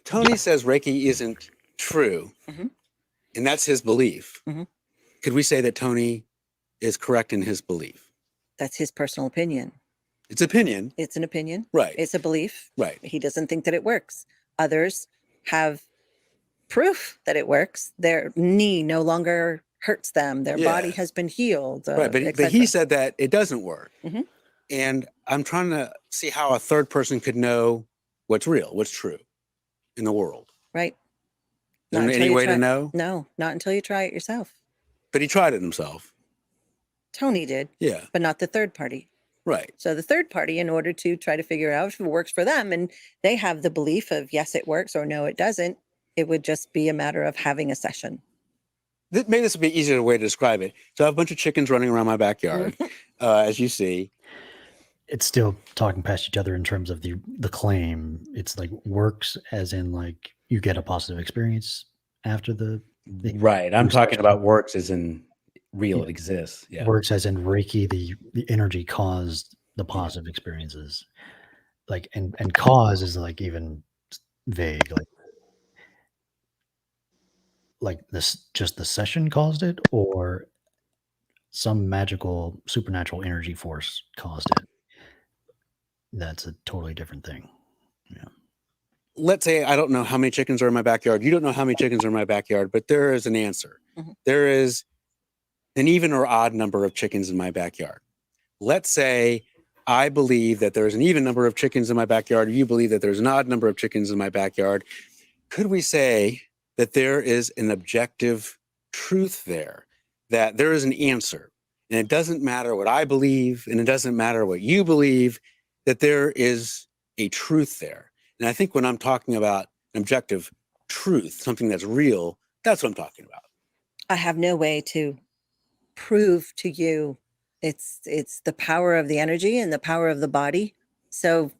Tony says Reiki isn't true, Mhm. and that's his belief, Mhm. could we say that Tony is correct in his belief? That's his personal opinion. It's opinion. It's an opinion. Right. It's a belief. Right. He doesn't think that it works. Others have proof that it works. Their knee no longer hurts them. Their body Yeah. has been healed. Right. But et he cetera. said that it doesn't work. Mhm. And I'm trying to see how a third person could know what's real, what's true in the world. Right. Is there Not until any you way to try- know? No, not until you try it yourself. But he tried it himself. Tony did, Yeah. but not the third party. Right. So the third party, in order to try to figure out if it works for them, and they have the belief of yes, it works, or no, it doesn't, it would just be a matter of having a session. Maybe this would be an easier way to describe it. So I have a bunch of chickens running around my backyard, as you see. It's still talking past each other in terms of the claim. It's like works as in like you get a positive experience after the Right. I'm talking about works as in real, Yeah. it exists. Yeah. works as in Reiki, the energy caused the positive experiences. Like and cause is like even vague. Like this just the session caused it, or some magical supernatural energy force caused it. That's a totally different thing. Yeah. Let's say I don't know how many chickens are in my backyard. You don't know how many chickens are in my backyard, but there is an answer. Mhm. There is an even or odd number of chickens in my backyard. Let's say I believe that there's an even number of chickens in my backyard. You believe that there's an odd number of chickens in my backyard. Could we say that there is an objective truth there, that there is an answer? And it doesn't matter what I believe, and it doesn't matter what you believe, that there is a truth there. And I think when I'm talking about an objective truth, something that's real, that's what I'm talking about. I have no way to prove to you. It's the power of the energy and the power of the body. So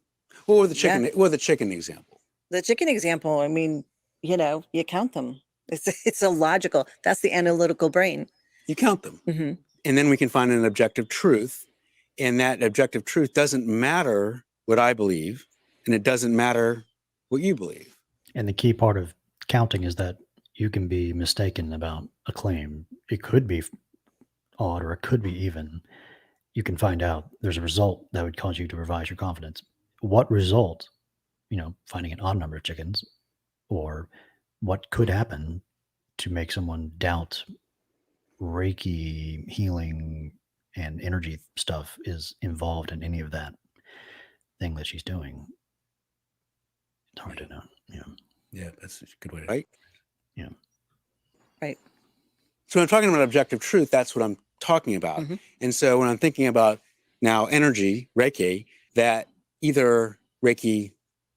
What were the chicken? Yeah. What were the chicken example? the chicken example, I mean, you count them. It's illogical. That's the analytical brain. You count them, Hmm. and then we can find an objective truth. And that objective truth doesn't matter what I believe, and it doesn't matter what you believe. And the key part of counting is that you can be mistaken about a claim. It could be odd or it could be even. You can find out there's a result that would cause you to revise your confidence. What result? Finding an odd number of chickens, or what could happen to make someone doubt Reiki healing and energy stuff is involved in any of that thing that she's doing. It's hard to know. Yeah. Yeah, that's a good way to. Right? Yeah. Right. So when I'm talking about objective truth, that's what I'm talking about. Mhm. And so when I'm thinking about now energy, Reiki, that either Reiki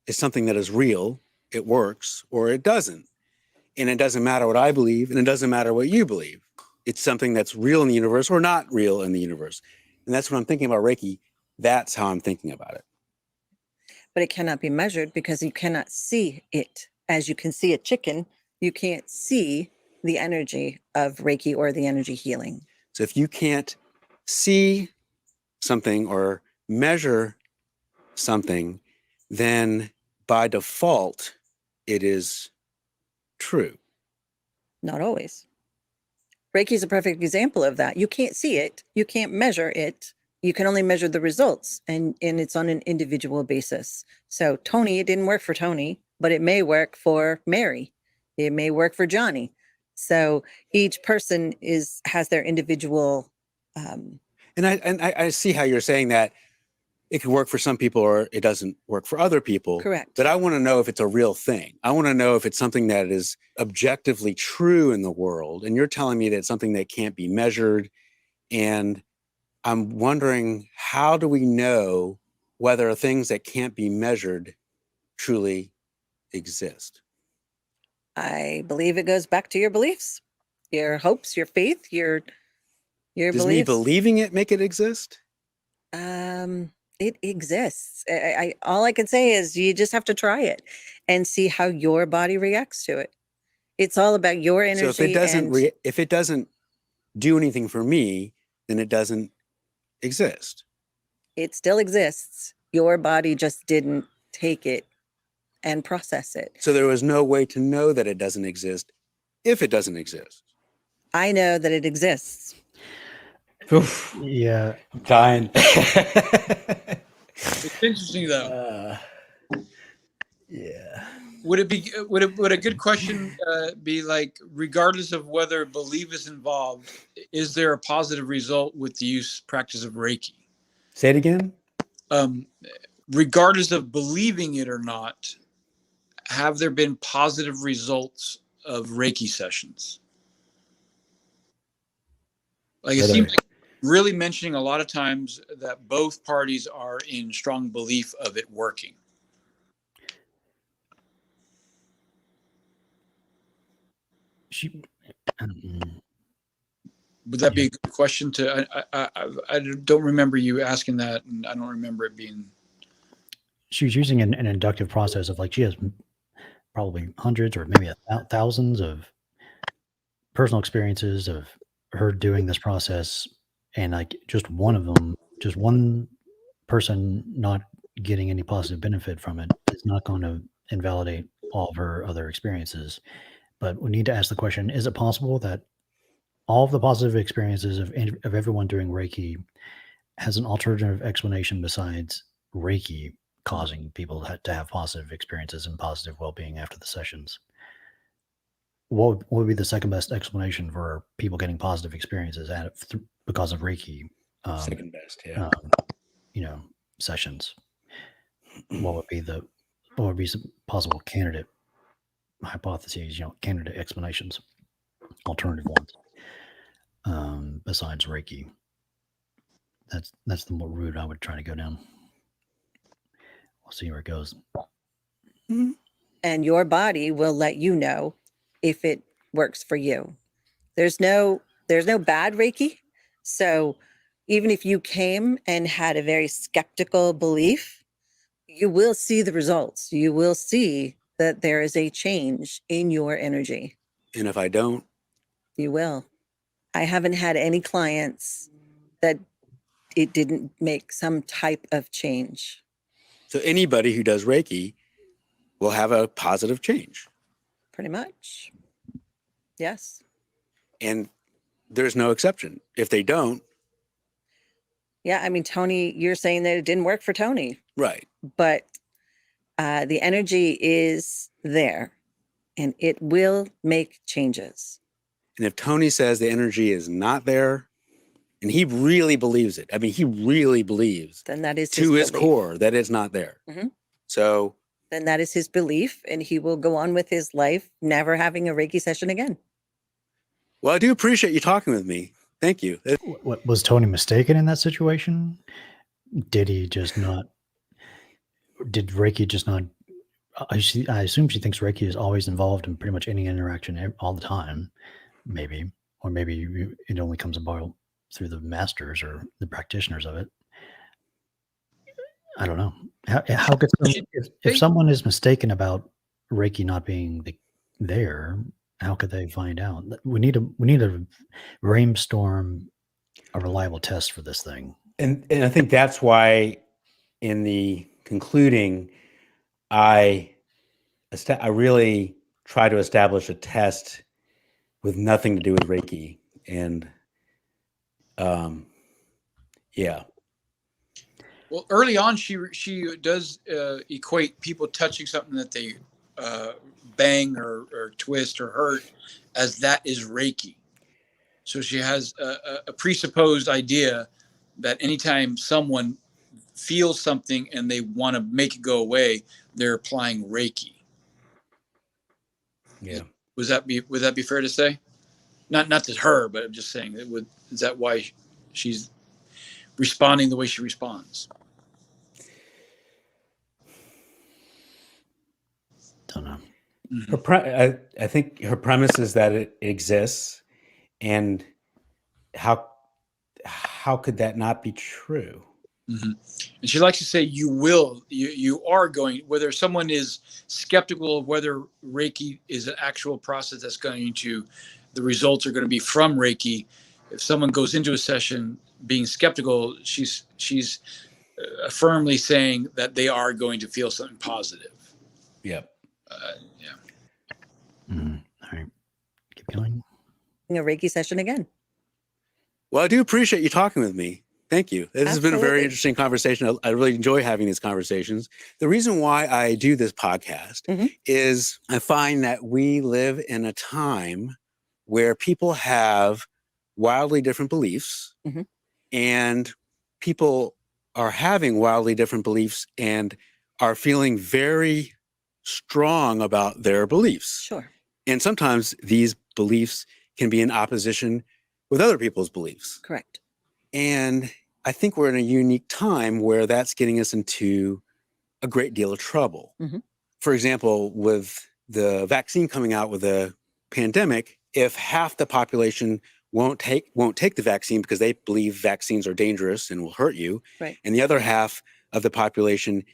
is something that is real, it works, or it doesn't. And it doesn't matter what I believe, and it doesn't matter what you believe. It's something that's real in the universe or not real in the universe. And that's when I'm thinking about Reiki. That's how I'm thinking about it. But it cannot be measured because you cannot see it. As you can see a chicken, you can't see the energy of Reiki or the energy healing. So if you can't see something or measure something, then by default, it is true. Not always. Reiki is a perfect example of that. You can't see it. You can't measure it. You can only measure the results, and it's on an individual basis. So Tony, it didn't work for Tony, but it may work for Mary. It may work for Johnny. So each person has their individual. And I see how you're saying that it can work for some people or it doesn't work for other people. Correct. But I want to know if it's a real thing. I want to know if it's something that is objectively true in the world. And you're telling me that it's something that can't be measured. And I'm wondering, how do we know whether things that can't be measured truly exist? I believe it goes back to your beliefs, your hopes, your faith, your Does beliefs. me believing it make it exist? It exists. All I can say is you just have to try it and see how your body reacts to it. It's all about your energy. So if it doesn't do anything for me, then it doesn't exist. It still exists. Your body just didn't take it and process it. So there was no way to know that it doesn't exist if it doesn't exist. I know that it exists. Oof, Yeah. I'm dying. It's interesting though. Yeah. Would a good question be like, regardless of whether belief is involved, is there a positive result with the practice of Reiki? Say it again. Regardless of believing it or not, have there been positive results of Reiki sessions? Like it seems like really mentioning a lot of times that both parties are in strong belief of it working. She, Would that be a good question to? I don't remember you asking that, and I don't remember it being. she's using an inductive process of like she has probably hundreds or maybe thousands of personal experiences of her doing this process, and like just one of them, just one person not getting any positive benefit from it is not going to invalidate all of her other experiences. But we need to ask the question: is it possible that all of the positive experiences of everyone doing Reiki has an alternative explanation besides Reiki causing people to have positive experiences and positive well-being after the sessions? What would be the second best explanation for people getting positive experiences because of Reiki? Second best, yeah. Sessions. What would be some possible candidate hypotheses? Candidate explanations, alternative ones, besides Reiki. That's the more route I would try to go down. We'll see where it goes. And your body will let you know if it works for you. There's no bad Reiki. So even if you came and had a very skeptical belief, you will see the results. You will see that there is a change in your energy. And if I don't? You will. I haven't had any clients that it didn't make some type of change. So anybody who does Reiki will have a positive change. Pretty much. Yes. And there's no exception. If they don't. Yeah. I mean, Tony, you're saying that it didn't work for Tony. Right. But the energy is there and it will make changes. And if Tony says the energy is not there, and he really believes it, I mean, he really believes then that is to his core that it's not there. Mm-hmm. So then that is his belief, and he will go on with his life, never having a Reiki session again. Well, I do appreciate you talking with me. Thank you. Was Tony mistaken in that situation? Did he just not? Did Reiki just not? I assume she thinks Reiki is always involved in pretty much any interaction all the time. Maybe, or maybe it only comes about through the masters or the practitioners of it. I don't know. How could if someone is mistaken about Reiki not being there, how could they find out? We need to brainstorm a reliable test for this thing. And I think that's why in the concluding, I really try to establish a test with nothing to do with Reiki. And yeah. Well, early on, she does equate people touching something that they bang or twist or hurt as that is Reiki. So she has a presupposed idea that anytime someone feels something and they want to make it go away, they're applying Reiki. Yeah. Would that be fair to say? Not to her, but I'm just saying is that why she's responding the way she responds? Don't know. Mm-hmm. I think her premise is that it exists, and how could that not be true? Mm-hmm. And she likes to say, you are going, whether someone is skeptical of whether Reiki is an actual process that's going to, the results are going to be from Reiki. If someone goes into a session being skeptical, she's firmly saying that they are going to feel something positive. Yep. Yeah. Mm-hmm. All right. Keep going. A Reiki session again. Well, I do appreciate you talking with me. Thank you. This has been a very Absolutely. interesting conversation. I really enjoy having these conversations. The reason why I do this podcast Mm-hmm. is I find that we live in a time where people have wildly different beliefs, Mm-hmm. and people are having wildly different beliefs and are feeling very strong about their beliefs. Sure. And sometimes these beliefs can be in opposition with other people's beliefs. Correct. And I think we're in a unique time where that's getting us into a great deal of trouble. Mhm. For example, with the vaccine coming out with the pandemic, if half the population won't take the vaccine because they believe vaccines are dangerous and will hurt you, Right. and the other half of the population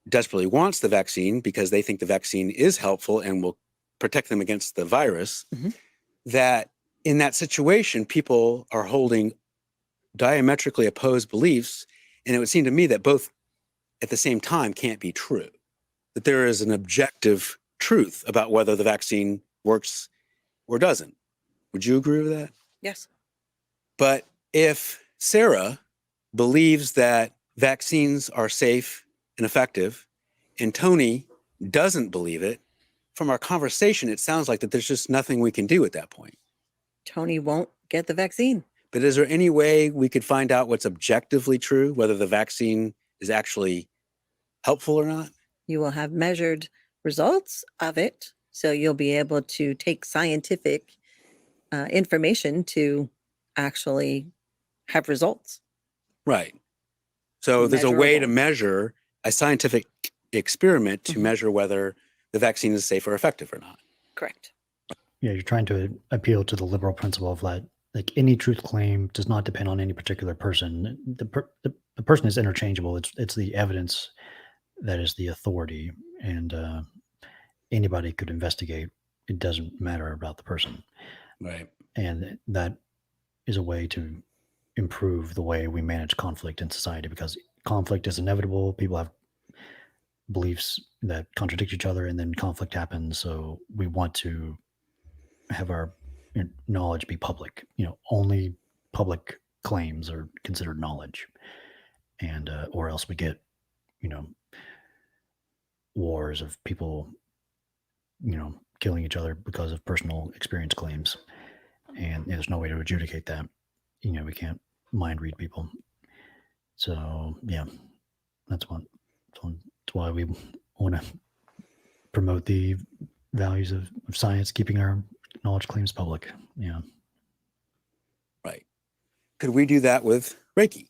desperately wants the vaccine because they think the vaccine is helpful and will protect them against the virus, Mhm. that in that situation, people are holding diametrically opposed beliefs. And it would seem to me that both at the same time can't be true, that there is an objective truth about whether the vaccine works or doesn't. Would you agree with that? Yes. But if Sarah believes that vaccines are safe and effective, and Tony doesn't believe it, from our conversation, it sounds like that there's just nothing we can do at that point. Tony won't get the vaccine. But is there any way we could find out what's objectively true, whether the vaccine is actually helpful or not? You will have measured results of it. So you'll be able to take scientific information to actually have results. Right. So there's a way to Measurable. measure a scientific experiment to Mhm. measure whether the vaccine is safe or effective or not. Correct. Yeah, you're trying to appeal to the liberal principle of that, like any truth claim does not depend on any particular person. The person is interchangeable. It's the evidence that is the authority, and anybody could investigate. It doesn't matter about the person, Right. and that is a way to improve the way we manage conflict in society, because conflict is inevitable. People have beliefs that contradict each other, and then conflict happens. So we want to have our knowledge be public. Only public claims are considered knowledge, and or else we get wars of people killing each other because of personal experience claims, and there's no way to adjudicate that. We can't mind read people. So yeah, that's why we want to promote the values of science, keeping our knowledge claims public. Yeah. Right. Could we do that with Reiki?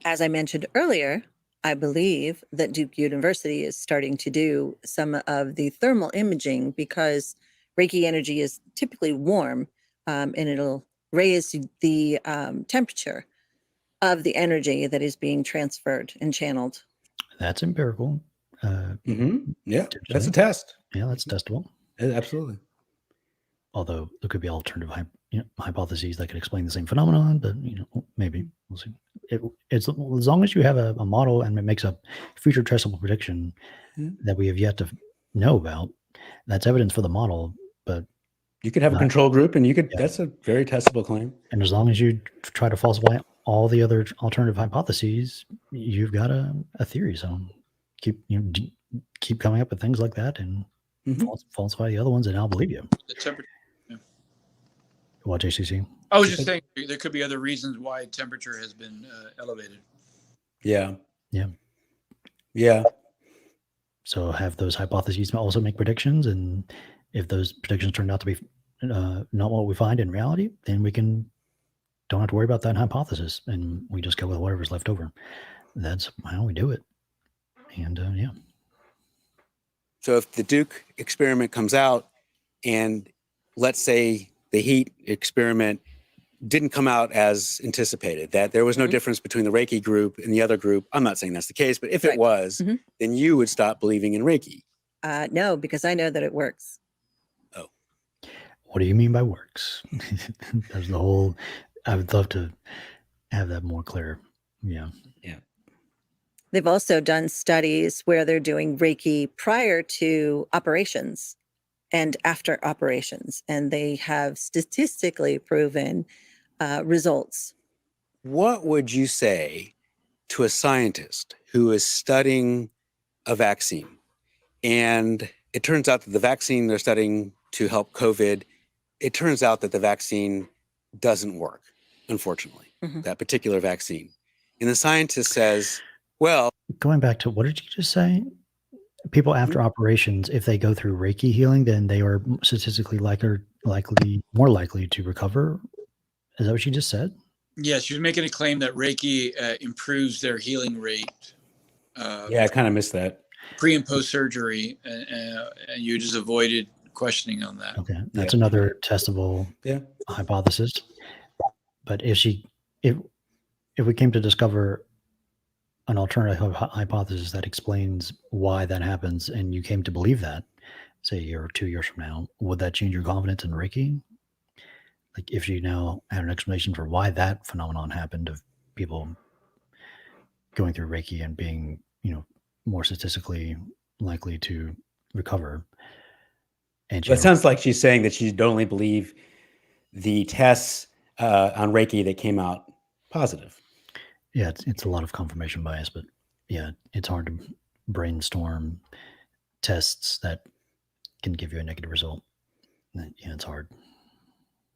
As I mentioned earlier, I believe that Duke University is starting to do some of the thermal imaging, because Reiki energy is typically warm, and it'll raise the temperature of the energy that is being transferred and channeled. That's empirical. Yeah, that's a potentially. test. Yeah, that's testable. Absolutely. Although there could be alternative hypotheses that could explain the same phenomenon, but maybe we'll see. It's as long as you have a model and it makes a future testable prediction that we have yet to know about, that's evidence for the model. But You could have a control group, and Yeah. that's a very testable claim. and as long as you try to falsify all the other alternative hypotheses, you've got a theory. So keep coming up with things like that and falsify the other ones, and I'll believe you. The temperature. What, JCC? I was just saying there could be other reasons why temperature has been elevated. Yeah. Yeah. Yeah. So have those hypotheses also make predictions, and if those predictions turn out to be not what we find in reality, then we don't have to worry about that hypothesis, and we just go with whatever's left over. That's how we do it. And yeah. So if the Duke experiment comes out, and let's say the heat experiment didn't come out as anticipated, that there was no difference between the Reiki group and the other group. I'm not saying that's the case, but if it was, then you would stop believing in Reiki. No, because I know that it works. Oh. What do you mean by works? There's the whole, I would love to have that more clear. Yeah. Yeah. They've also done studies where they're doing Reiki prior to operations and after operations, and they have statistically proven results. What would you say to a scientist who is studying a vaccine, and it turns out that the vaccine they're studying to help COVID, it turns out that the vaccine doesn't work, unfortunately, that particular vaccine. And the scientist says, well... Going back to, what did you just say? People after operations, if they go through Reiki healing, then they are statistically more likely to recover. Is that what you just said? Yeah, she was making a claim that Reiki improves their healing rate. Yeah, I kind of missed that. Pre and post surgery, and you just avoided questioning on that. Okay, that's another testable hypothesis. But if we came to discover an alternative hypothesis that explains why that happens, and you came to believe that, say a year or 2 years from now, would that change your confidence in Reiki? Like if you now had an explanation for why that phenomenon happened of people going through Reiki and being, more statistically likely to recover. And It sounds like she's saying that she don't only believe the tests on Reiki that came out positive. Yeah, it's a lot of confirmation bias, but yeah, it's hard to brainstorm tests that can give you a negative result. Yeah, it's hard.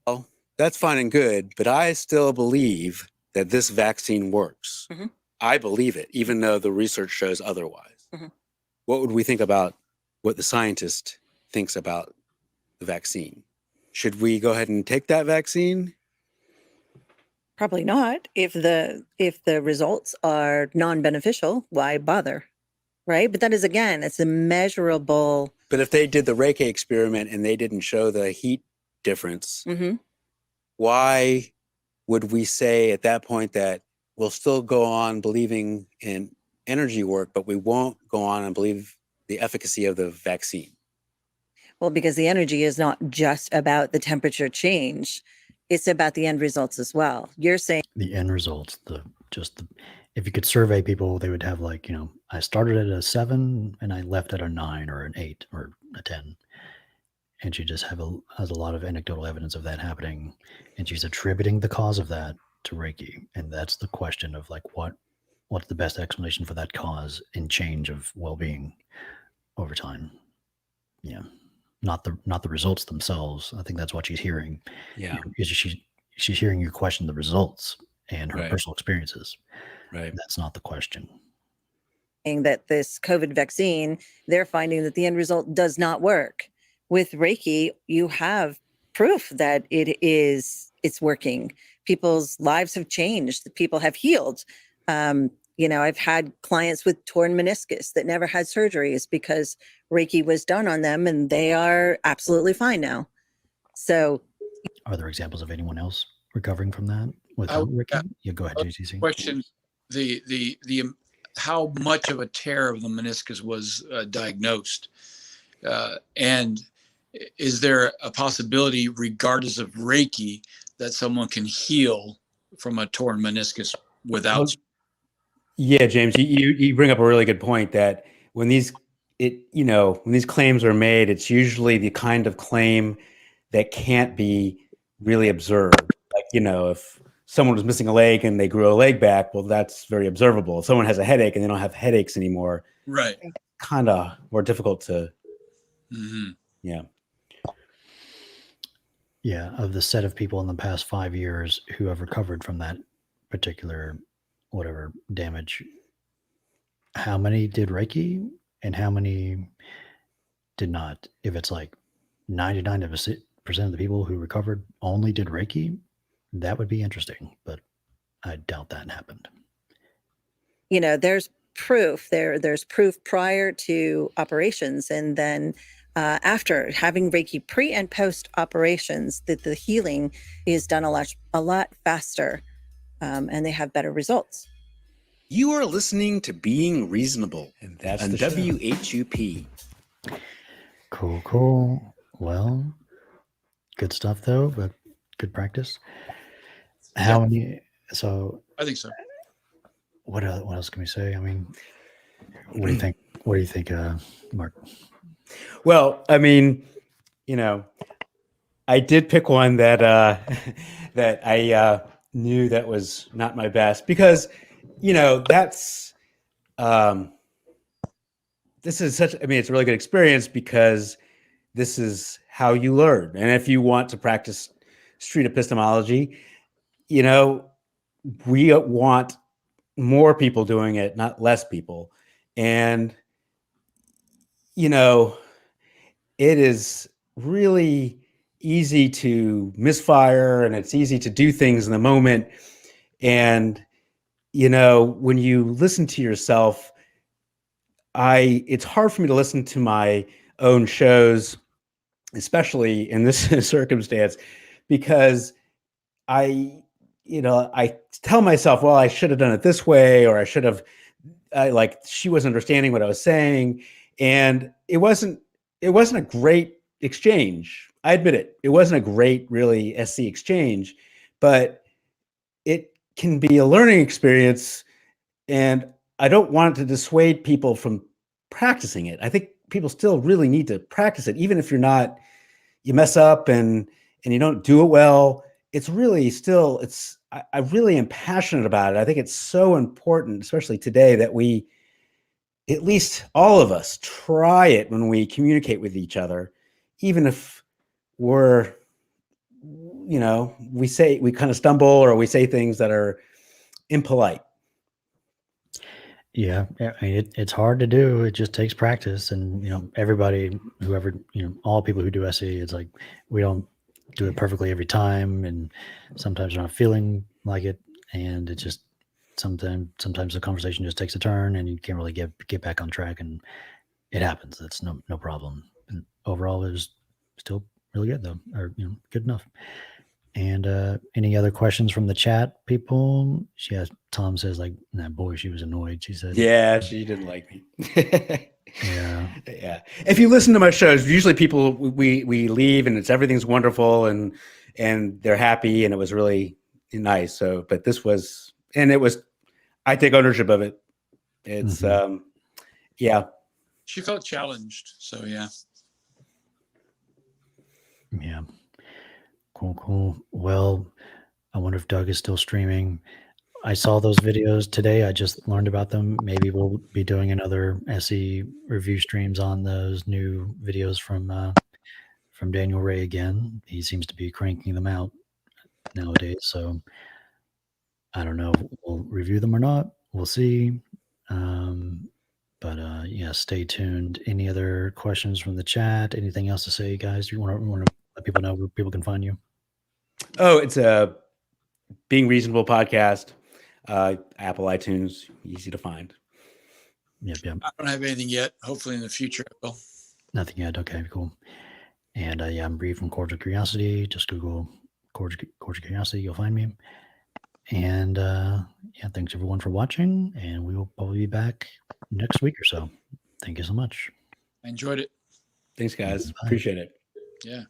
Well, that's fine and good, but I still believe that this vaccine works. Mhm. I believe it, even though the research shows otherwise. Mhm. What would we think about what the scientist thinks about the vaccine? Should we go ahead and take that vaccine? Probably not. If the results are non-beneficial, why bother? Right? But that is, again, it's a measurable. But if they did the Reiki experiment and they didn't show the heat difference, Mhm. why would we say at that point that we'll still go on believing in energy work, but we won't go on and believe the efficacy of the vaccine? Well, because the energy is not just about the temperature change, it's about the end results as well. You're saying The end results, if you could survey people, they would have like, I started at a 7 and I left at a 9 or an 8 or a 10. And she just has a lot of anecdotal evidence of that happening. And she's attributing the cause of that to Reiki. And that's the question of like, what's the best explanation for that cause and change of well-being over time? Yeah. Not the results themselves. I think that's what she's hearing. Yeah. She's hearing you question the results and her Right. personal experiences. Right. That's not the question. that this COVID vaccine, they're finding that the end result does not work. With Reiki, you have proof that it's working. People's lives have changed. People have healed. I've had clients with torn meniscus that never had surgeries because Reiki was done on them, and they are absolutely fine now. So, are there examples of anyone else recovering from that without Reiki? Yeah, go ahead, JCC. Question: the how much of a tear of the meniscus was diagnosed, and is there a possibility, regardless of Reiki, that someone can heal from a torn meniscus without? Yeah, James, you bring up a really good point that when these claims are made, it's usually the kind of claim that can't be really observed. Like, if someone was missing a leg and they grew a leg back, well, that's very observable. If someone has a headache and they don't have headaches anymore, Right. Kind of more difficult to, Mm-hmm. Yeah, of the set of people in the past 5 years who have recovered from that particular whatever damage, how many did Reiki and how many did not? If it's like 99% of the people who recovered only did Reiki, that would be interesting, but I doubt that happened. There's proof. There's proof prior to operations, and then after having Reiki pre and post operations, that the healing is done a lot faster, and they have better results. You are listening to Being Reasonable, and that's on the show. WHUP. Cool. Well, good stuff though, but good practice. How many? So I think so. What else can we say? I mean, what do you think? What do you think, Mark? Well, I mean, I did pick one that that I knew that was not my best because, that's this is such. I mean, it's a really good experience because this is how you learn, and if you want to practice street epistemology, we want more people doing it, not less people. And, it is really easy to misfire and it's easy to do things in the moment. And, you know, when you listen to yourself, it's hard for me to listen to my own shows, especially in this circumstance, because I tell myself, well, I should have done it this way, or I should have, like, she wasn't understanding what I was saying. And it wasn't a great exchange. I admit it. It wasn't a great, really, SC exchange, but it can be a learning experience. And I don't want to dissuade people from practicing it. I think people still really need to practice it, even if you mess up and you don't do it well. It's really still, I really am passionate about it. I think it's so important, especially today, that we, at least all of us, try it when we communicate with each other, even if we're, we kind of stumble, or we say things that are impolite. Yeah, I mean, it's hard to do. It just takes practice, and everybody, whoever, all people who do SE, it's like we don't do it perfectly every time, and sometimes we're not feeling like it, and it just sometimes the conversation just takes a turn, and you can't really get back on track, and it happens. That's no problem. And overall, it was still really good though, or good enough. And any other questions from the chat, people? Tom says, like, nah, boy, she was annoyed. She said, yeah, she didn't like me. yeah. If you listen to my shows, usually people, we leave and everything's wonderful, and they're happy, and it was really nice. So, but I take ownership of it. It's yeah. She felt challenged, so yeah. Yeah. Cool. Well, I wonder if Doug is still streaming. I saw those videos today. I just learned about them. Maybe we'll be doing another SE review streams on those new videos from Daniel Ray again. He seems to be cranking them out nowadays. So I don't know if we'll review them or not. We'll see. But yeah, stay tuned. Any other questions from the chat? Anything else to say, guys? You want to let people know where people can find you? Oh, it's a Being Reasonable podcast. Apple, iTunes, easy to find. Yep. I don't have anything yet. Hopefully in the future I will. Nothing yet. Okay, cool. And yeah, I'm Reid from Cordial Curiosity. Just Google Cordial Curiosity. You'll find me. And yeah, thanks everyone for watching. And we will probably be back next week or so. Thank you so much. I enjoyed it. Thanks, guys. Bye. Appreciate it. Yeah.